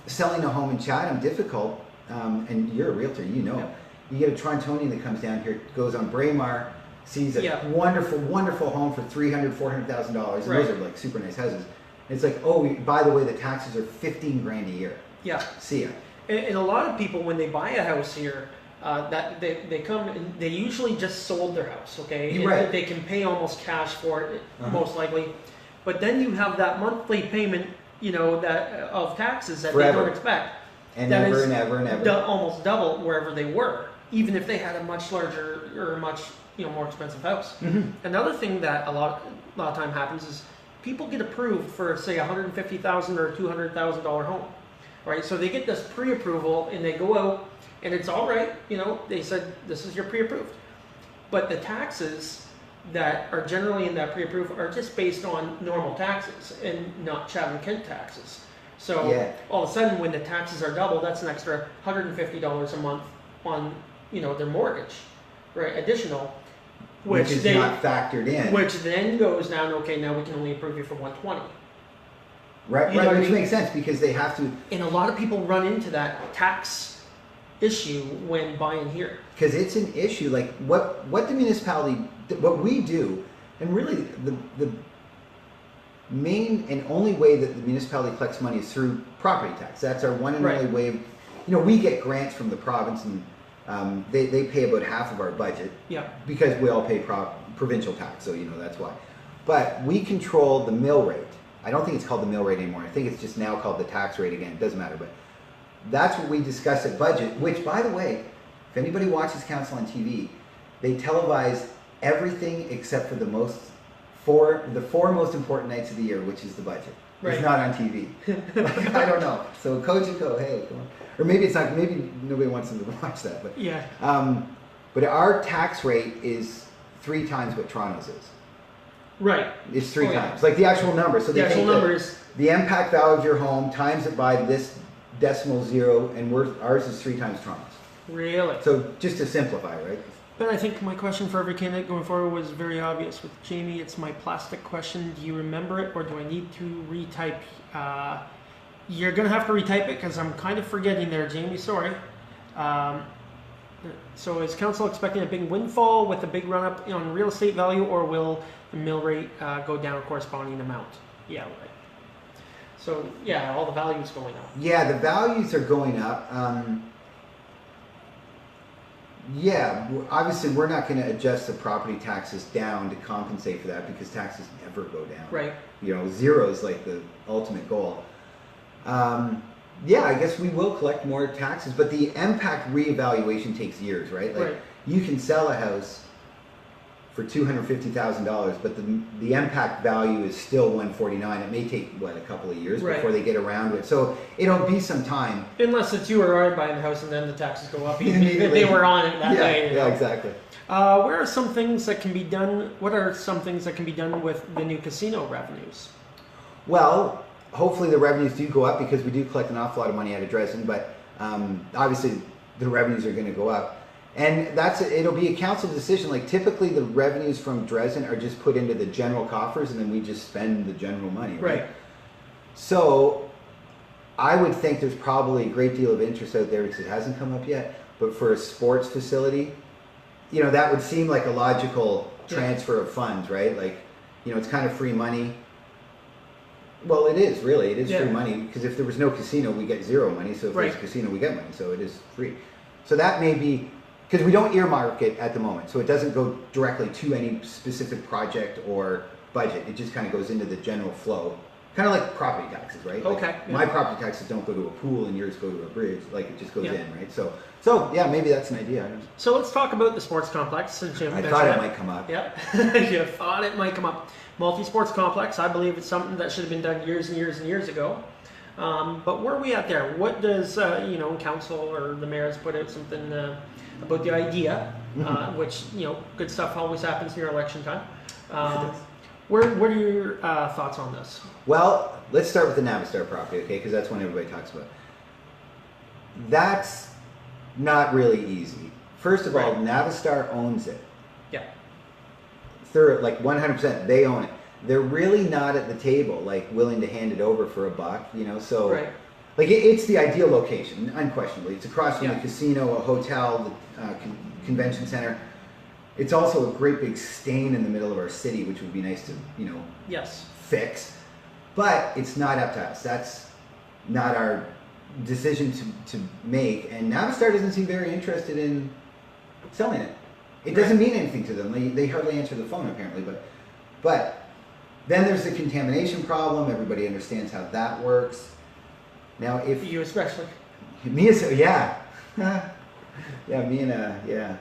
S2: selling a home in Chatham difficult. And you're a realtor, you know.
S1: Yeah.
S2: You get a Torontonian that comes down here, goes on Braemar, sees a wonderful, wonderful home for $300,000, $400,000. And those are like super nice houses. And it's like, oh, by the way, the taxes are $15,000 a year.
S1: Yeah.
S2: See ya.
S1: And a lot of people, when they buy a house here, that they come and they usually just sold their house, okay?
S2: You're right.
S1: They can pay almost cash for it, most likely. But then you have that monthly payment, you know, that of taxes that
S2: Forever.
S1: they don't expect.
S2: And
S1: That
S2: never
S1: is
S2: and ever and ever.
S1: almost double wherever they were, even if they had a much larger or a much more expensive house.
S2: Mm-hmm.
S1: Another thing that a lot of time happens is people get approved for, say, $150,000 or $200,000 home, right? So they get this pre-approval and they go out and it's all right, you know. They said this is your pre-approved, but the taxes that are generally in that pre-approved are just based on normal taxes and not Chatham-Kent taxes. So all of a sudden, when the taxes are double, that's an extra $150 a month on, you know, their mortgage, right? Additional,
S2: which is not factored in.
S1: Which then goes down. Okay, now we can only approve you for $120.
S2: Right,
S1: You know what I
S2: which
S1: mean?
S2: makes sense because they have to.
S1: And a lot of people run into that tax issue when buying here.
S2: Because it's an issue. Like what the municipality, what we do, and really the main and only way that the municipality collects money is through property tax. That's our one and only way. You know, we get grants from the province, and they pay about half of our budget.
S1: Yeah.
S2: Because we all pay provincial tax, so you know that's why. But we control the mill rate. I don't think it's called the mill rate anymore. I think it's just now called the tax rate again. It doesn't matter, but that's what we discuss at budget. Which, by the way, if anybody watches council on TV, they televise everything except for the four most important nights of the year, which is the budget.
S1: Right.
S2: It's not on TV. Like, I don't know. So Kojiko, hey, come on. Or maybe it's not. Maybe nobody wants them to watch that. But
S1: yeah.
S2: But our tax rate is 3 times what Toronto's is.
S1: Right.
S2: It's 3 times, like the actual number. So
S1: The actual number is
S2: the impact value of your home times it by this decimal zero, and ours is 3 times Toronto's.
S1: really.
S2: So just to simplify, right?
S1: But I think my question for every candidate going forward was very obvious. With Jamie, it's my plastic question. Do you remember it, or do I need to retype? You're going to have to retype it because I'm kind of forgetting there, Jamie. Sorry. So is council expecting a big windfall with a big run-up on real estate value, or will the mill rate go down a corresponding amount? Yeah, right. So, yeah, all the values going up.
S2: Yeah, the values are going up. Obviously we're not going to adjust the property taxes down to compensate for that because taxes never go down.
S1: Right.
S2: You know, 0 is like the ultimate goal. I guess we will collect more taxes, but the impact reevaluation takes years, right? Like you can sell a house for $250,000, but the impact value is still $149. It may take a couple of years before they get around to it. So it'll be some time.
S1: Unless it's you or I buying the house and then the taxes go up, even if they were on it that day.
S2: Yeah, exactly.
S1: What are some things that can be done? What are some things that can be done with the new casino revenues?
S2: Well, hopefully the revenues do go up because we do collect an awful lot of money out of Dresden, but obviously the revenues are going to go up. And it'll be a council decision. Like typically the revenues from Dresden are just put into the general coffers and then we just spend the general money. Right. So I would think there's probably a great deal of interest out there because it hasn't come up yet. But for a sports facility, you know, that would seem like a logical transfer of funds, right? Like, you know, it's kind of free money. Well, it is really. It is free money because if there was no casino, we get 0 money. So if there's a casino, we get money. So it is free. So that may be, because we don't earmark it at the moment. So it doesn't go directly to any specific project or budget. It just kind of goes into the general flow kind of like property taxes, right? Like
S1: Okay.
S2: my property taxes don't go to a pool and yours go to a bridge. Like it just goes
S1: Yeah.
S2: in, right? So yeah, maybe that's an idea. I don't know.
S1: So let's talk about the sports complex. Since you
S2: I
S1: mentioned
S2: thought it
S1: that.
S2: might come up.
S1: Yeah, you thought it might come up. Multi-sports complex. I believe it's something that should have been done years and years and years ago. But where are we at there? What does council or the mayor has put out something about the idea, which good stuff always happens near election time. What are your thoughts on this?
S2: Well, let's start with the Navistar property, okay? Because that's one everybody talks about. That's not really easy. First of all, Navistar owns it.
S1: Yeah.
S2: Third, like 100%, they own it. They're really not at the table, like willing to hand it over for a buck, So,
S1: Right.
S2: like, it's the ideal location, unquestionably. It's across from
S1: Yeah.
S2: the casino, a hotel, the convention center. It's also a great big stain in the middle of our city, which would be nice to,
S1: Yes.
S2: fix. But it's not up to us. That's not our decision to make. And Navistar doesn't seem very interested in selling it. It doesn't mean anything to them. They hardly answer the phone, apparently. But then there's the contamination problem. Everybody understands how that works. Now, if
S1: You especially.
S2: me as yeah, yeah, me and yeah.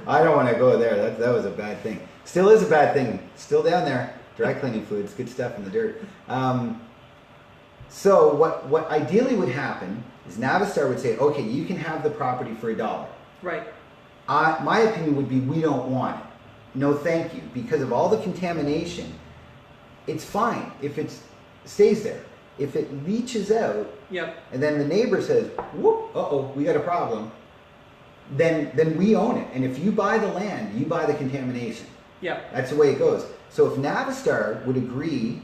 S2: I don't want to go there. That was a bad thing. Still is a bad thing. Still down there. Dry cleaning fluids, good stuff in the dirt. So what ideally would happen is Navistar would say, okay, you can have the property for $1.
S1: Right.
S2: My opinion would be we don't want it. No, thank you. Because of all the contamination, it's fine if it stays there. If it leaches out,
S1: Yep.
S2: and then the neighbor says, whoop, uh-oh, we got a problem, then we own it. And if you buy the land, you buy the contamination.
S1: Yep.
S2: That's the way it goes. So if Navistar would agree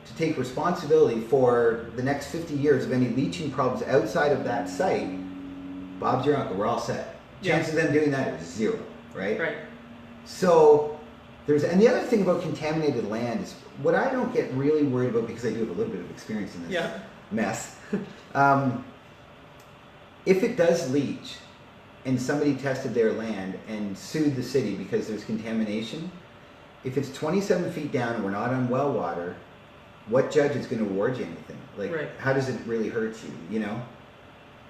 S2: to take responsibility for the next 50 years of any leaching problems outside of that site, Bob's your uncle, we're all set.
S1: Yeah.
S2: Chances of them doing that is 0, right?
S1: Right.
S2: So and the other thing about contaminated land is what I don't get really worried about, because I do have a little bit of experience in this mess. If it does leach and somebody tested their land and sued the city because there's contamination, if it's 27 feet down and we're not on well water, what judge is going to award you anything? Like,
S1: Right.
S2: how does it really hurt you,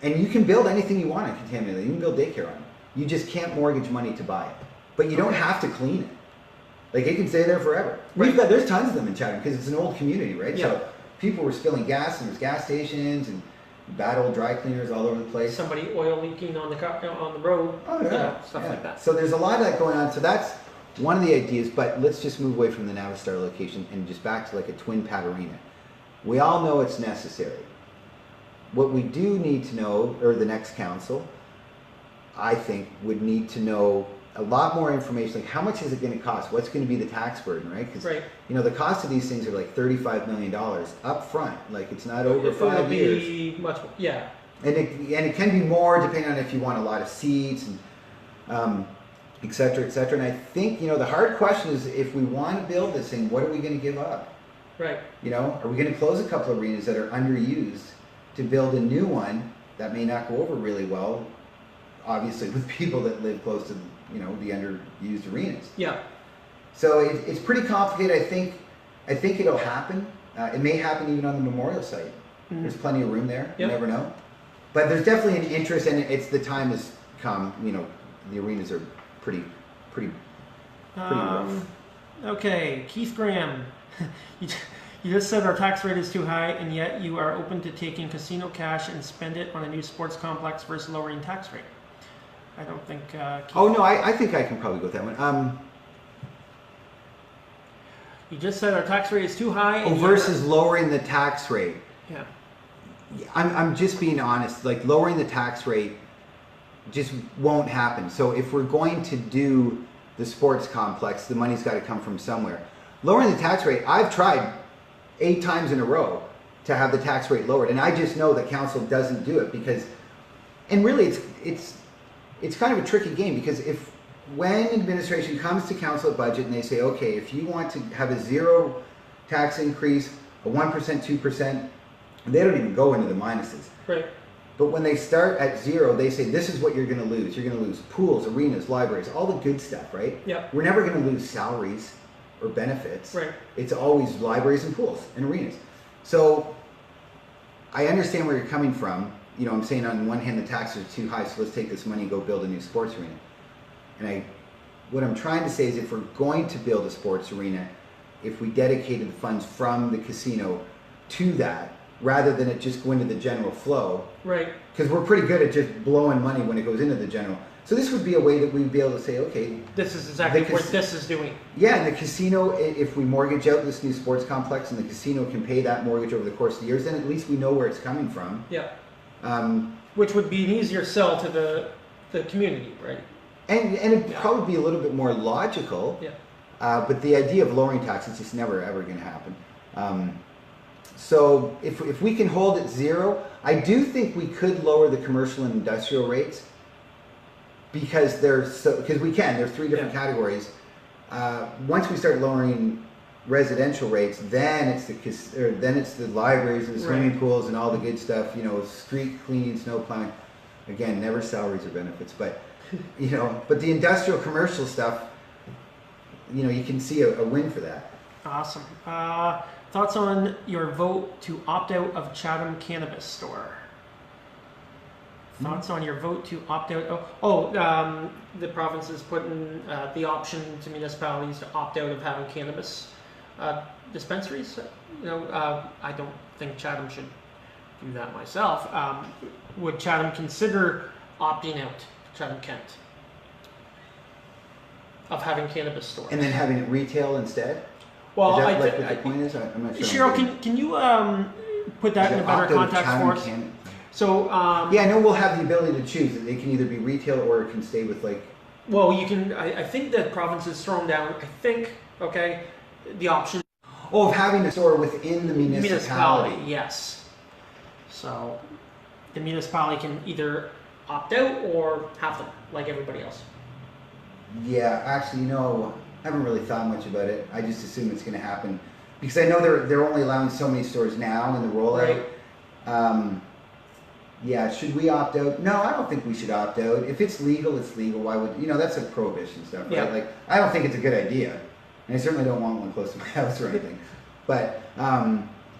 S2: And you can build anything you want on contaminated. You can build daycare on it. You just can't mortgage money to buy it. But you don't have to clean it. Like, it can stay there forever.
S1: Right.
S2: There's tons of them in Chatham because it's an old community, right?
S1: Yeah.
S2: So people were spilling gas, and there's gas stations and bad old dry cleaners all over the place.
S1: Somebody oil leaking on the road.
S2: Oh, yeah.
S1: Stuff like that.
S2: So there's a lot of that going on. So that's one of the ideas, but let's just move away from the Navistar location and just back to like a twin pad arena. We all know it's necessary. What we do need to know, or the next council, I think, would need to know a lot more information, like how much is it going to cost? What's going to be the tax burden, right? Because
S1: Right.
S2: the cost of these things are like $35 million up front. Like, it's not over
S1: It will
S2: 5 years.
S1: be much. Yeah.
S2: And it can be more depending on if you want a lot of seats and et cetera, et cetera. And I think, the hard question is, if we want to build this thing, what are we going to give up?
S1: Right.
S2: Are we going to close a couple of arenas that are underused to build a new one that may not go over really well, obviously, with people that live close to, the underused arenas?
S1: Yeah.
S2: So it's pretty complicated. I think it'll happen. It may happen even on the memorial site.
S1: Mhm.
S2: There's plenty of room there. You
S1: Yep.
S2: never know. But there's definitely an interest, and it's the time has come. The arenas are pretty rough.
S1: Okay, Keith Graham. You just said our tax rate is too high, and yet you are open to taking casino cash and spend it on a new sports complex versus lowering tax rate. I don't think. Keith,
S2: Oh no, I think I can probably go with that one.
S1: You just said our tax rate is too high. And yet
S2: Versus lowering the tax rate.
S1: Yeah.
S2: I'm just being honest. Like, lowering the tax rate just won't happen. So if we're going to do the sports complex, the money's got to come from somewhere. Lowering the tax rate, I've tried 8 times in a row to have the tax rate lowered, and I just know that council doesn't do it because, and really it's kind of a tricky game, because when administration comes to council at budget and they say, okay, if you want to have a 0 tax increase, a 1%, 2%, they don't even go into the minuses.
S1: Right.
S2: But when they start at 0, they say, this is what you're going to lose. You're going to lose pools, arenas, libraries, all the good stuff, right?
S1: Yeah.
S2: We're never going to lose salaries or benefits.
S1: Right.
S2: It's always libraries and pools and arenas. So I understand where you're coming from. You know, I'm saying on one hand the taxes are too high, so let's take this money and go build a new sports arena. And what I'm trying to say is if we're going to build a sports arena, if we dedicated the funds from the casino to that, rather than it just go into the general flow.
S1: Right.
S2: Because we're pretty good at just blowing money when it goes into the general. So this would be a way that we'd be able to say, okay,
S1: this is exactly what this is doing.
S2: Yeah, and the casino, if we mortgage out this new sports complex and the casino can pay that mortgage over the course of the years, then at least we know where it's coming from.
S1: Yeah. Which would be an easier sell to the community, right?
S2: And it'd probably be a little bit more logical.
S1: Yeah.
S2: But the idea of lowering taxes is just never ever going to happen. So if we can hold it zero, I do think we could lower the commercial and industrial rates because we can. There's three different categories. Once we start lowering residential rates, then it's the libraries and the swimming pools and all the good stuff. You know, street cleaning, snow plowing. Again, never salaries or benefits, but but the industrial commercial stuff, you can see a win for that.
S1: Awesome. Thoughts on your vote to opt out of Chatham Cannabis Store? Thoughts on your vote to opt out? The province is putting the option to municipalities to opt out of having cannabis dispensaries. I don't think Chatham should do that myself. Would Chatham consider opting out, Chatham Kent, of having cannabis stores? And
S2: then having it retail instead?
S1: Well,
S2: is that what the point is? I'm not sure.
S1: Cheryl, can you put that in a better context for us? So
S2: I know we'll have the ability to choose. They can either be retail or it can stay with
S1: Well, you can. I think that province has thrown down. The option.
S2: Of having a store within the municipality.
S1: Yes. So the municipality can either opt out or have them like everybody else.
S2: Yeah, actually, I haven't really thought much about it. I just assume it's going to happen because I know they're only allowing so many stores now in the rollout. Right. Should we opt out? No, I don't think we should opt out. If it's legal, it's legal. Why would that's a prohibition stuff, right?
S1: Yeah.
S2: I don't think it's a good idea, and I certainly don't want one close to my house or anything. But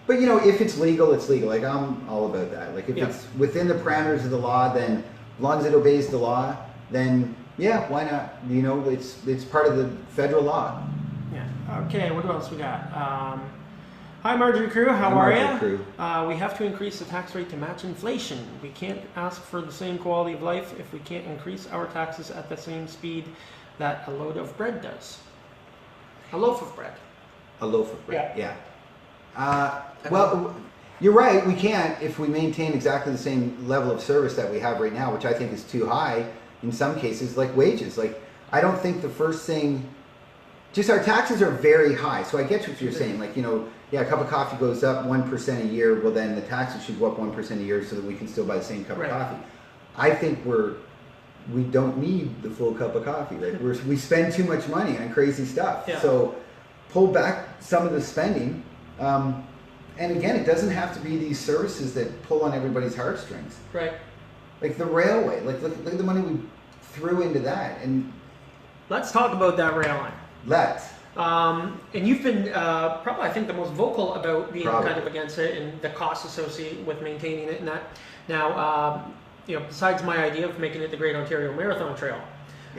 S2: if it's legal, it's legal. I'm all about that. If it's within the parameters of the law, then as long as it obeys the law, then why not? It's part of the federal law.
S1: Yeah. Okay. What else we got? Hi, Marjorie Crew. How are you? We have to increase the tax rate to match inflation. We can't ask for the same quality of life if we can't increase our taxes at the same speed that a load of bread does. A loaf of bread.
S2: A loaf of bread. Yeah. Well, you're right. We can't if we maintain exactly the same level of service that we have right now, which I think is too high. In some cases, like wages. I don't think the first thing, just our taxes are very high. So I get what you're saying. A cup of coffee goes up 1% a year. Well, then the taxes should go up 1% a year so that we can still buy the same cup of coffee. I think we don't need the full cup of coffee. We spend too much money on crazy stuff. Yeah. So pull back some of the spending. And again, it doesn't have to be these services that pull on everybody's heartstrings.
S1: Right.
S2: Like the railway, look at the money we threw into that, and
S1: let's talk about that rail line.
S2: Let's.
S1: And you've been probably, I think, the most vocal about being kind of against it and the costs associated with maintaining it and that. Now, besides my idea of making it the Great Ontario Marathon Trail,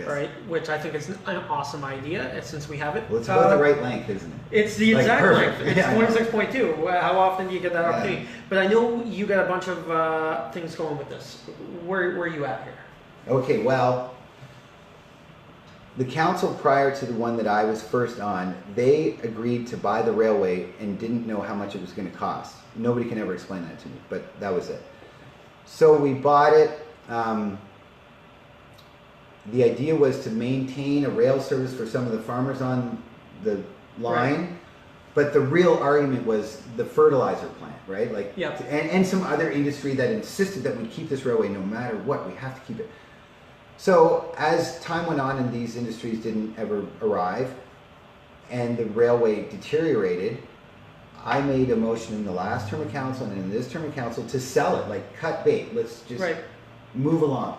S1: right, which I think is an awesome idea since we have it.
S2: Well, it's about the right length, isn't it?
S1: It's the exact length. It's 26.2. How often do you get that opportunity? But I know you got a bunch of things going with this. Where are you at here?
S2: Okay, well, the council prior to the one that I was first on, they agreed to buy the railway and didn't know how much it was going to cost. Nobody can ever explain that to me, but that was it. So we bought it. The idea was to maintain a rail service for some of the farmers on the line, but the real argument was the fertilizer plant, right? And some other industry that insisted that we keep this railway no matter what. We have to keep it. So as time went on and these industries didn't ever arrive and the railway deteriorated, I made a motion in the last term of council and in this term of council to sell it, cut bait. Let's just move along.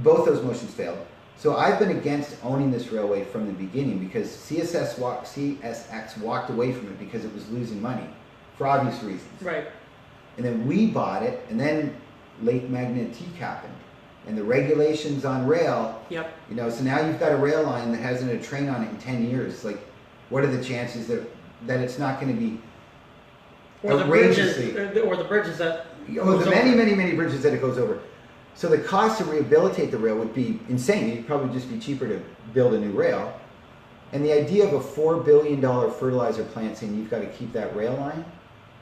S2: Both those motions failed. So I've been against owning this railway from the beginning because CSX walked away from it because it was losing money for obvious reasons.
S1: Right.
S2: And then we bought it, and then Lake Magnetique happened. And the regulations on rail,
S1: Yep.
S2: you know, so now you've got a rail line that hasn't had a train on it in 10 years. Like, what are the chances that it's not going to be
S1: Or the
S2: outrageously...
S1: bridges that...
S2: Oh, the many bridges that it goes over. So the cost to rehabilitate the rail would be insane. It'd probably just be cheaper to build a new rail. And the idea of a $4 billion fertilizer plant saying you've got to keep that rail line,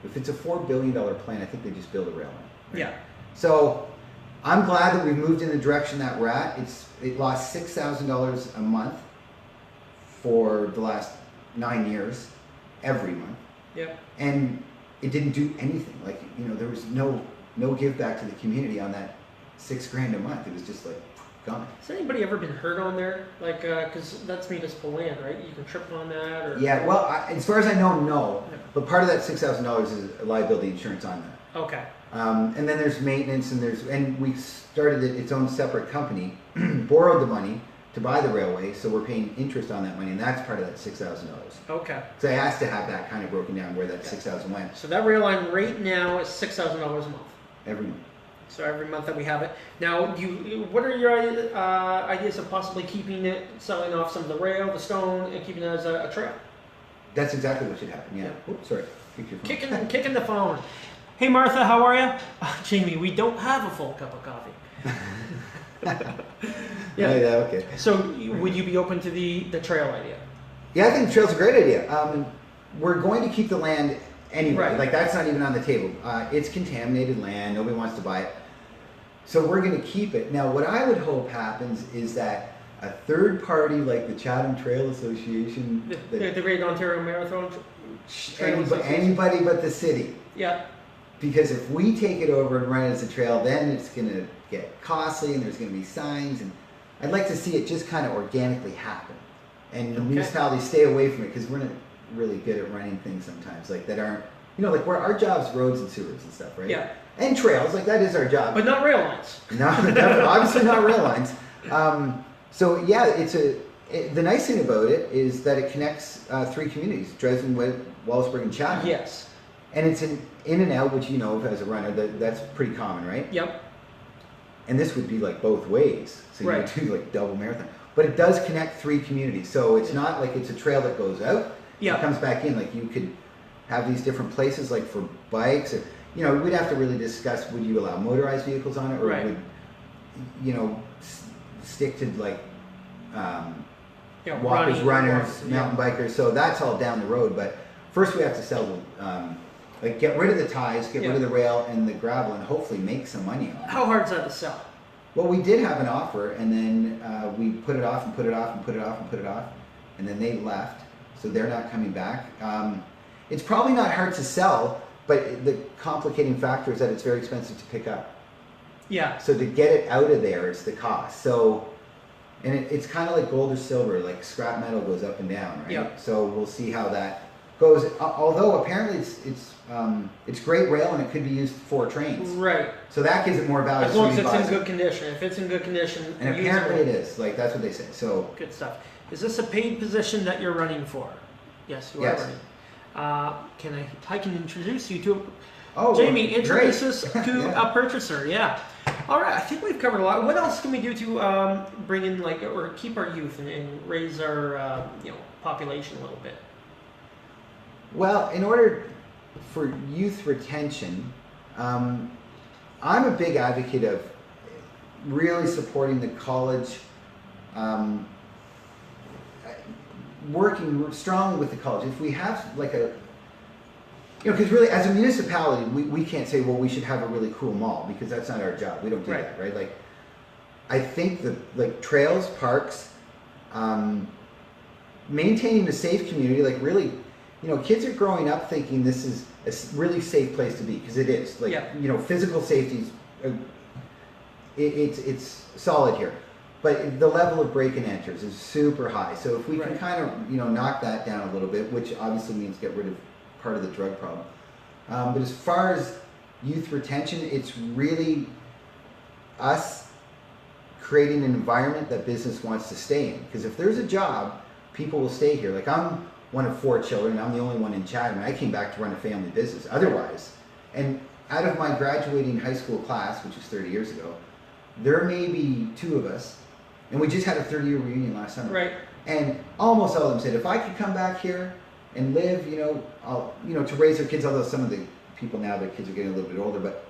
S2: if it's a $4 billion plant, I think they just build a rail line. Right?
S1: Yeah.
S2: So I'm glad that we've moved in the direction that we're at. It lost $6,000 a month for the last 9 years, every month.
S1: Yep.
S2: And it didn't do anything. Like, you know, there was no give back to the community on that $6,000 a month. It was just like gone.
S1: Has anybody ever been hurt on there? Like, because that's municipal land, right? You can trip on that, or
S2: Yeah. Well, as far as I know, no.
S1: Yeah.
S2: But part of that $6,000 is liability insurance on that.
S1: Okay.
S2: And then there's maintenance, and we started its own separate company, borrowed the money to buy the railway, so we're paying interest on that money, and that's part of that $6,000.
S1: Okay.
S2: So I asked to have that kind of broken down where that $6,000 went
S1: So that rail line right now is $6,000 a month.
S2: every month.
S1: So every month that we have it. Now, what are your ideas of possibly keeping it, selling off some of the rail, the stone, and keeping it as a trail?
S2: That's exactly what should happen. Yeah.
S1: Yeah.
S2: Oops, sorry. Kick your phone.
S1: Kicking the phone. Hey Martha, how are you? Jamie, we don't have a full cup of coffee.
S2: Yeah. Yeah. Okay.
S1: So would you be open to the trail idea?
S2: Yeah, I think the trail's a great idea. We're going to keep the land anyway.
S1: Right.
S2: Like, that's not even on the table. It's contaminated land. Nobody wants to buy it. So we're going to keep it. Now, what I would hope happens is that a third party like the Chatham Trail Association,
S1: The Great Ontario Marathon Trail Association?
S2: anybody but the city.
S1: Yeah.
S2: Because if we take it over and run it as a trail, then it's going to get costly and there's going to be signs. And I'd like to see it just kind of organically happen. And the municipalities stay away from it because we're not really good at running things sometimes like that aren't, you know, like where our job's roads and sewers and stuff, right?
S1: Yeah.
S2: And trails, like that is our job.
S1: But not rail lines.
S2: No, obviously not rail lines. So yeah, the nice thing about it is that it connects 3 communities: Dresden, Wellsburg, and Chatham.
S1: Yes.
S2: And it's an in and out, which you know as a runner, that's pretty common, right?
S1: Yep.
S2: And this would be like both ways, so you
S1: Right.
S2: would do like double marathon. But it does connect 3 communities, so it's not like it's a trail that goes out.
S1: Yeah.
S2: It comes back in. Like, you could have these different places, like for bikes, or, you know, we'd have to really discuss: would you allow motorized vehicles on it, or
S1: Right.
S2: would, you know, stick to like
S1: Yeah,
S2: walkers, runners,
S1: yeah.
S2: mountain bikers? So that's all down the road. But first, we have to sell like get rid of the ties, get rid of the rail and the gravel, and hopefully make some money on it.
S1: How hard is that to sell?
S2: Well, we did have an offer, and then we put it off and put it off and put it off and put it off, and then they left, so they're not coming back. It's probably not hard to sell, but the complicating factor is that it's very expensive to pick up.
S1: Yeah.
S2: So to get it out of there, it's the cost. So, and it's kind of like gold or silver, like scrap metal goes up and down, right?
S1: Yeah.
S2: So we'll see how that goes. Although apparently it's great rail and it could be used for trains.
S1: Right.
S2: So that gives it more value.
S1: As long as
S2: Somebody
S1: it's in
S2: buys
S1: good condition. If it's in good condition,
S2: And
S1: usable.
S2: apparently it is. Like, that's what they say. So
S1: Good stuff. Is this a paid position that you're running for? Yes, you are
S2: Yes.
S1: running. I can introduce you to
S2: oh,
S1: Jamie. Introduce
S2: great.
S1: us to
S2: Yeah.
S1: a purchaser. Yeah. All right. I think we've covered a lot. What else can we do to bring in or keep our youth and raise our population a little bit?
S2: Well, in order for youth retention, I'm a big advocate of really supporting the college, working strongly with the college. If we have like because really as a municipality, we can't say, well, we should have a really cool mall, because that's not our job. We don't do
S1: Right.
S2: that, right? Like, I think trails, parks, maintaining a safe community, like really, kids are growing up thinking this is a really safe place to be, because it is. Like,
S1: Yeah.
S2: Physical safety it's solid here. But the level of break and enters is super high. So if we can
S1: Right.
S2: kind of, knock that down a little bit, which obviously means get rid of part of the drug problem. But as far as youth retention, it's really us creating an environment that business wants to stay in. Because if there's a job, people will stay here. Like I'm one of 4 children. I'm the only one in Chatham. And I came back to run a family business. Otherwise, and out of my graduating high school class, which was 30 years ago, there may be 2 of us, and we just had a 30-year reunion last summer.
S1: Right.
S2: And almost all of them said, if I could come back here and live, to raise their kids, although some of the people now, their kids are getting a little bit older, but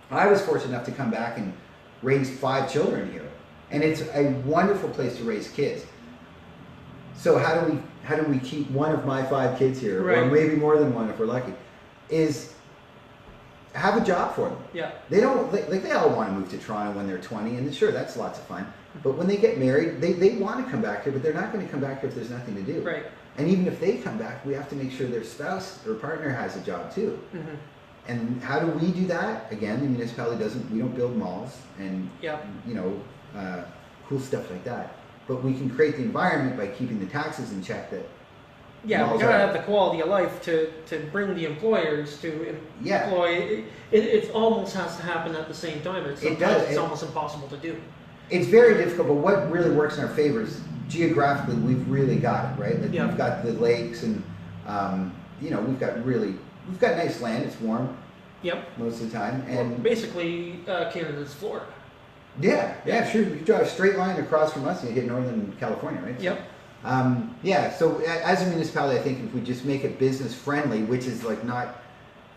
S2: I was fortunate enough to come back and raise 5 children here. And it's a wonderful place to raise kids. So how do we keep one of my 5 kids here,
S1: right.
S2: or maybe more than one if we're lucky, is have a job for them.
S1: Yeah.
S2: They don't, they all want to move to Toronto when they're 20, and sure, that's lots of fun. But when they get married, they want to come back here, but they're not going to come back here if there's nothing to do.
S1: Right.
S2: And even if they come back, we have to make sure their spouse or partner has a job too.
S1: Mm-hmm.
S2: And how do we do that? Again, the municipality we don't build malls and, cool stuff like that. But we can create the environment by keeping the taxes in check that
S1: yeah, we gotta have the quality of life to bring the employers to employ. It almost has to happen at the same time.
S2: It does.
S1: It's almost impossible to do.
S2: It's very difficult, but what really works in our favor is geographically we've really got it, right? Like we've got the lakes and, we've got nice land. It's warm.
S1: Yep.
S2: Most of the time. And
S1: well, basically, Canada's Florida.
S2: Yeah, sure. You could draw a straight line across from us and you hit Northern California, right?
S1: Yep.
S2: So as a municipality, I think if we just make it business friendly, which is like not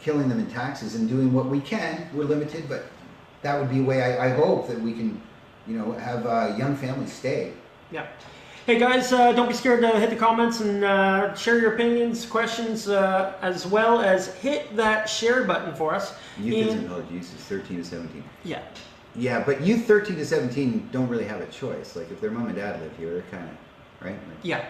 S2: killing them in taxes and doing what we can, we're limited, but that would be a way I hope that we can, have young families stay.
S1: Yeah. Hey guys, don't be scared to hit the comments and share your opinions, questions, as well as hit that share button for us.
S2: Youth isn't adult use, it's 13 to 17.
S1: Yeah.
S2: Yeah, but youth 13 to 17 don't really have a choice. Like if their mom and dad live here, they're kind of, right? Like,
S1: yeah.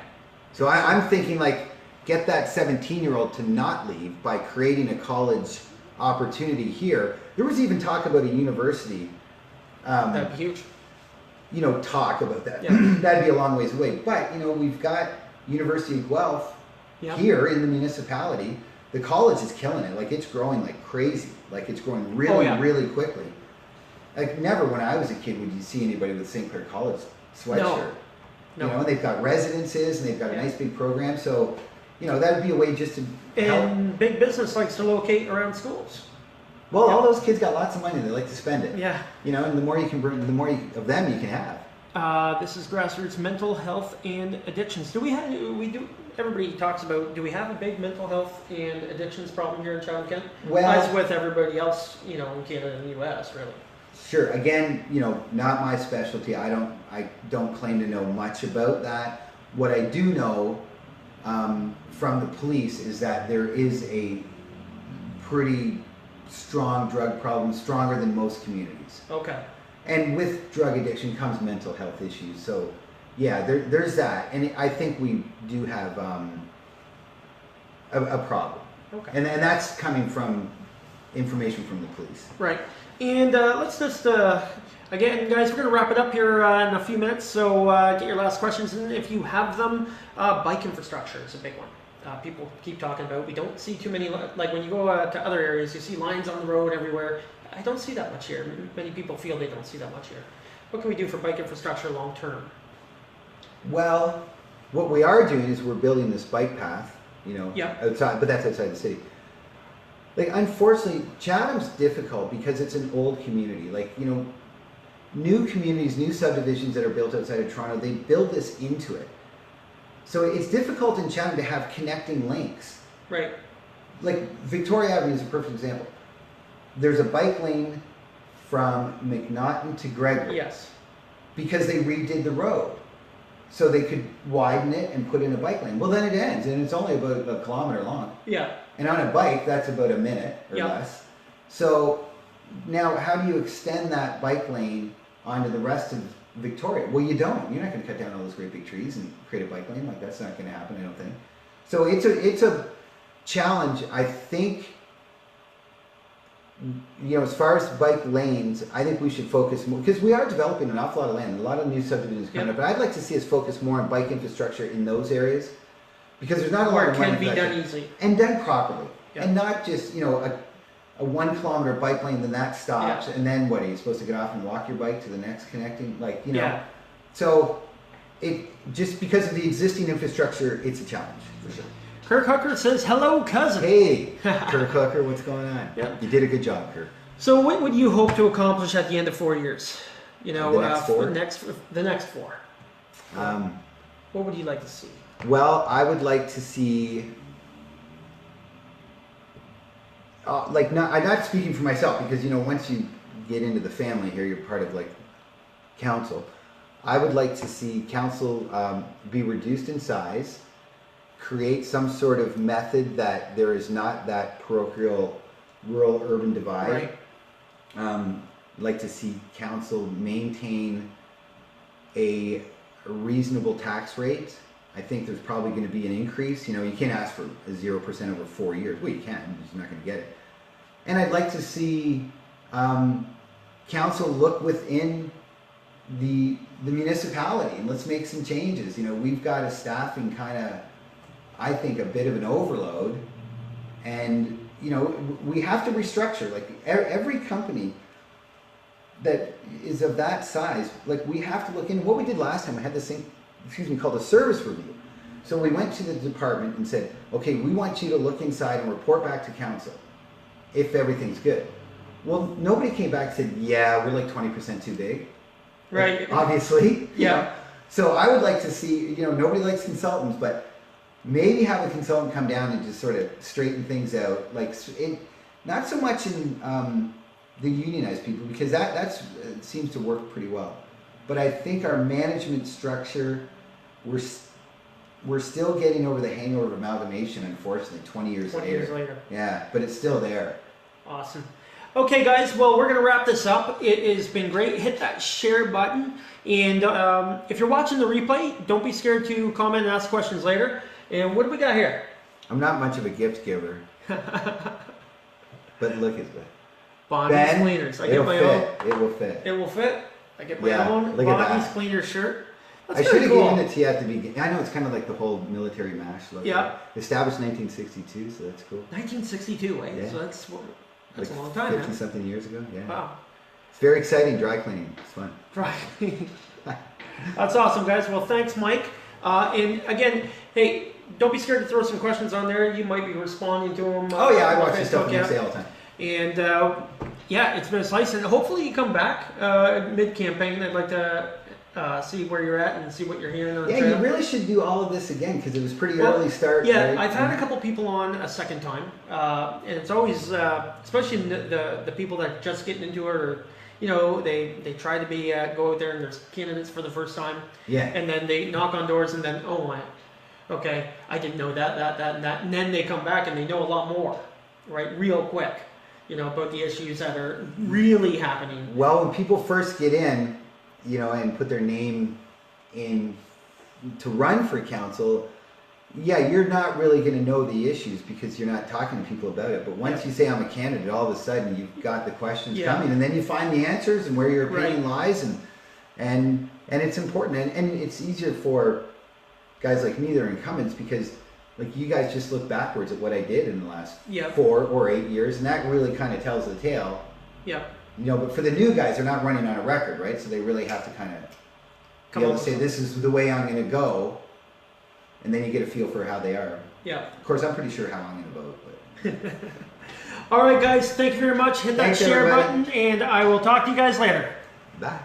S2: So I'm thinking like get that 17-year-old to not leave by creating a college opportunity here. There was even talk about a university.
S1: That'd be huge.
S2: Talk about that.
S1: Yeah.
S2: That'd be a long ways away. But, we've got University of Guelph here in the municipality. The college is killing it. Like, it's growing like crazy. Like, it's growing really, really quickly. Like, never when I was a kid would you see anybody with St. Clair College sweatshirt. No. And they've got residences, and they've got a nice big program. So, that'd be a way just to help.
S1: And big business likes to locate around schools.
S2: Well, all those kids got lots of money. They like to spend it.
S1: Yeah.
S2: And the more you can bring, the more of them you can have.
S1: This is grassroots mental health and addictions. Everybody talks about, do we have a big mental health and addictions problem here in Chatham Kent?
S2: Well,
S1: as with everybody else, in Canada and the US, really.
S2: Sure. Again, not my specialty. I don't claim to know much about that. What I do know from the police is that there is a pretty strong drug problem, stronger than most communities.
S1: Okay.
S2: And with drug addiction comes mental health issues. So, yeah, there's that. And I think we do have a problem.
S1: Okay.
S2: And that's coming from information from the police.
S1: Right. And let's just, again, guys, we're going to wrap it up here in a few minutes. So get your last questions in if you have them. Bike infrastructure is a big one. People keep talking about. We don't see too many, like when you go to other areas, you see lines on the road everywhere. I don't see that much here. Many people feel they don't see that much here. What can we do for bike infrastructure long term?
S2: Well, what we are doing is we're building this bike path, outside, but that's outside the city. Like, unfortunately, Chatham's difficult because it's an old community. Like, new communities, new subdivisions that are built outside of Toronto, they build this into it. So it's difficult in Chatham to have connecting links.
S1: Right.
S2: Like Victoria Avenue is a perfect example. There's a bike lane from McNaughton to Gregory.
S1: Yes.
S2: Because they redid the road. So they could widen it and put in a bike lane. Well, then it ends, and it's only about a kilometer long.
S1: Yeah.
S2: And on a bike, that's about a minute or less. So now how do you extend that bike lane onto the rest of Victoria? Well, you don't. You're not going to cut down all those great big trees and create a bike lane. Like, that's not going to happen, I don't think. So it's a challenge. I think, as far as bike lanes, I think we should focus more, because we are developing an awful lot of land, a lot of new subdivisions coming up, but I'd like to see us focus more on bike infrastructure in those areas, because there's not a lot of money
S1: can be done easily
S2: and done properly, and not just a a 1 kilometer bike lane, then that stops,
S1: Yeah.
S2: and then what? Are you supposed to get off and walk your bike to the next connecting? Like, you know.
S1: Yeah.
S2: So, it just because of the existing infrastructure, it's a challenge for sure.
S1: Kirk Hooker says, hello, cousin.
S2: Hey, Kirk Hooker, what's going on?
S1: Yeah.
S2: You did a good job, Kirk.
S1: So what would you hope to accomplish at the end of 4 years? You know,
S2: The next 4?
S1: the next 4. What would you like to see?
S2: Well, I would like to see, I'm not speaking for myself because, you know, once you get into the family here, you're part of like council. I would like to see council be reduced in size, create some sort of method that there is not that parochial rural-urban divide.
S1: Right.
S2: Like to see council maintain a reasonable tax rate. I think there's probably going to be an increase. You know, you can't ask for a 0% over 4 years. Well, you can, you're just not going to get it. And I'd like to see council look within the municipality and let's make some changes. You know, we've got a staffing kind of, I think, a bit of an overload, and you know, we have to restructure. Like every company that is of that size, like we have to look in. What we did last time, I had this thing, called a service review. So we went to the department and said, okay, we want you to look inside and report back to council if everything's good. Well, nobody came back and said, yeah, we're like 20% too big.
S1: Right.
S2: Like, obviously.
S1: Yeah.
S2: You know? So I would like to see, you know, nobody likes consultants, but maybe have a consultant come down and just sort of straighten things out. Like, not so much in the unionized people, because that seems to work pretty well. But I think our management structure, we're still getting over the hangover of amalgamation, unfortunately, 20 years later. Yeah, but it's still there.
S1: Awesome. Okay, guys, well, we're going to wrap this up. It has been great. Hit that share button. And if you're watching the replay, don't be scared to comment and ask questions later. And what do we got here?
S2: I'm not much of a gift giver. But look at that.
S1: Bondy's Cleaners. I get my own.
S2: It will fit.
S1: It will fit. I get my own
S2: look at
S1: Bondy's
S2: that.
S1: Cleaners shirt. That's
S2: I should have
S1: cool.
S2: given it to you at the beginning. I know it's kind of like the whole military mash look.
S1: Yeah.
S2: Established 1962, so that's cool.
S1: 1962, eh?
S2: Yeah.
S1: So that's
S2: Like
S1: a long time,
S2: 50
S1: man.
S2: something years ago. Yeah.
S1: Wow.
S2: It's very exciting dry cleaning. It's fun.
S1: Right. That's awesome, guys. Well, thanks, Mike. And again, hey, don't be scared to throw some questions on there. You might be responding to them.
S2: Oh yeah, I
S1: on
S2: watch this stuff on
S1: Facebook,
S2: say all the time.
S1: And yeah, it's been a slice, and hopefully you come back mid-campaign. I'd like to see where you're at and see what you're hearing on the
S2: Yeah,
S1: trail.
S2: you really should do all of this again because it was pretty early start.
S1: Yeah,
S2: right?
S1: I've had a couple people on a second time, and it's always, especially the people that are just getting into it, or you know, they try to be go out there and there's candidates for the first time.
S2: Yeah.
S1: And then they knock on doors and then, oh my, okay, I didn't know that, and then they come back and they know a lot more, right, real quick, you know, about the issues that are really happening.
S2: Well, when people first get in, you know, and put their name in to run for council, yeah, you're not really going to know the issues because you're not talking to people about it. But once you say I'm a candidate, all of a sudden you've got the questions coming, and then you find the answers and where your opinion lies, and it's important, and it's easier for guys like me that are incumbents because like you guys just look backwards at what I did in the last 4 or 8 years, and that really kind of tells the tale.
S1: Yeah.
S2: You know, but for the new guys, they're not running on a record, right? So they really have to kind of be able to say, this is the way I'm going to go. And then you get a feel for how they are.
S1: Yeah.
S2: Of course, I'm pretty sure how I'm going to vote. But.
S1: All right, guys. Thank you very much. Hit that
S2: Thanks,
S1: share
S2: everybody.
S1: button, and I will talk to you guys later.
S2: Bye.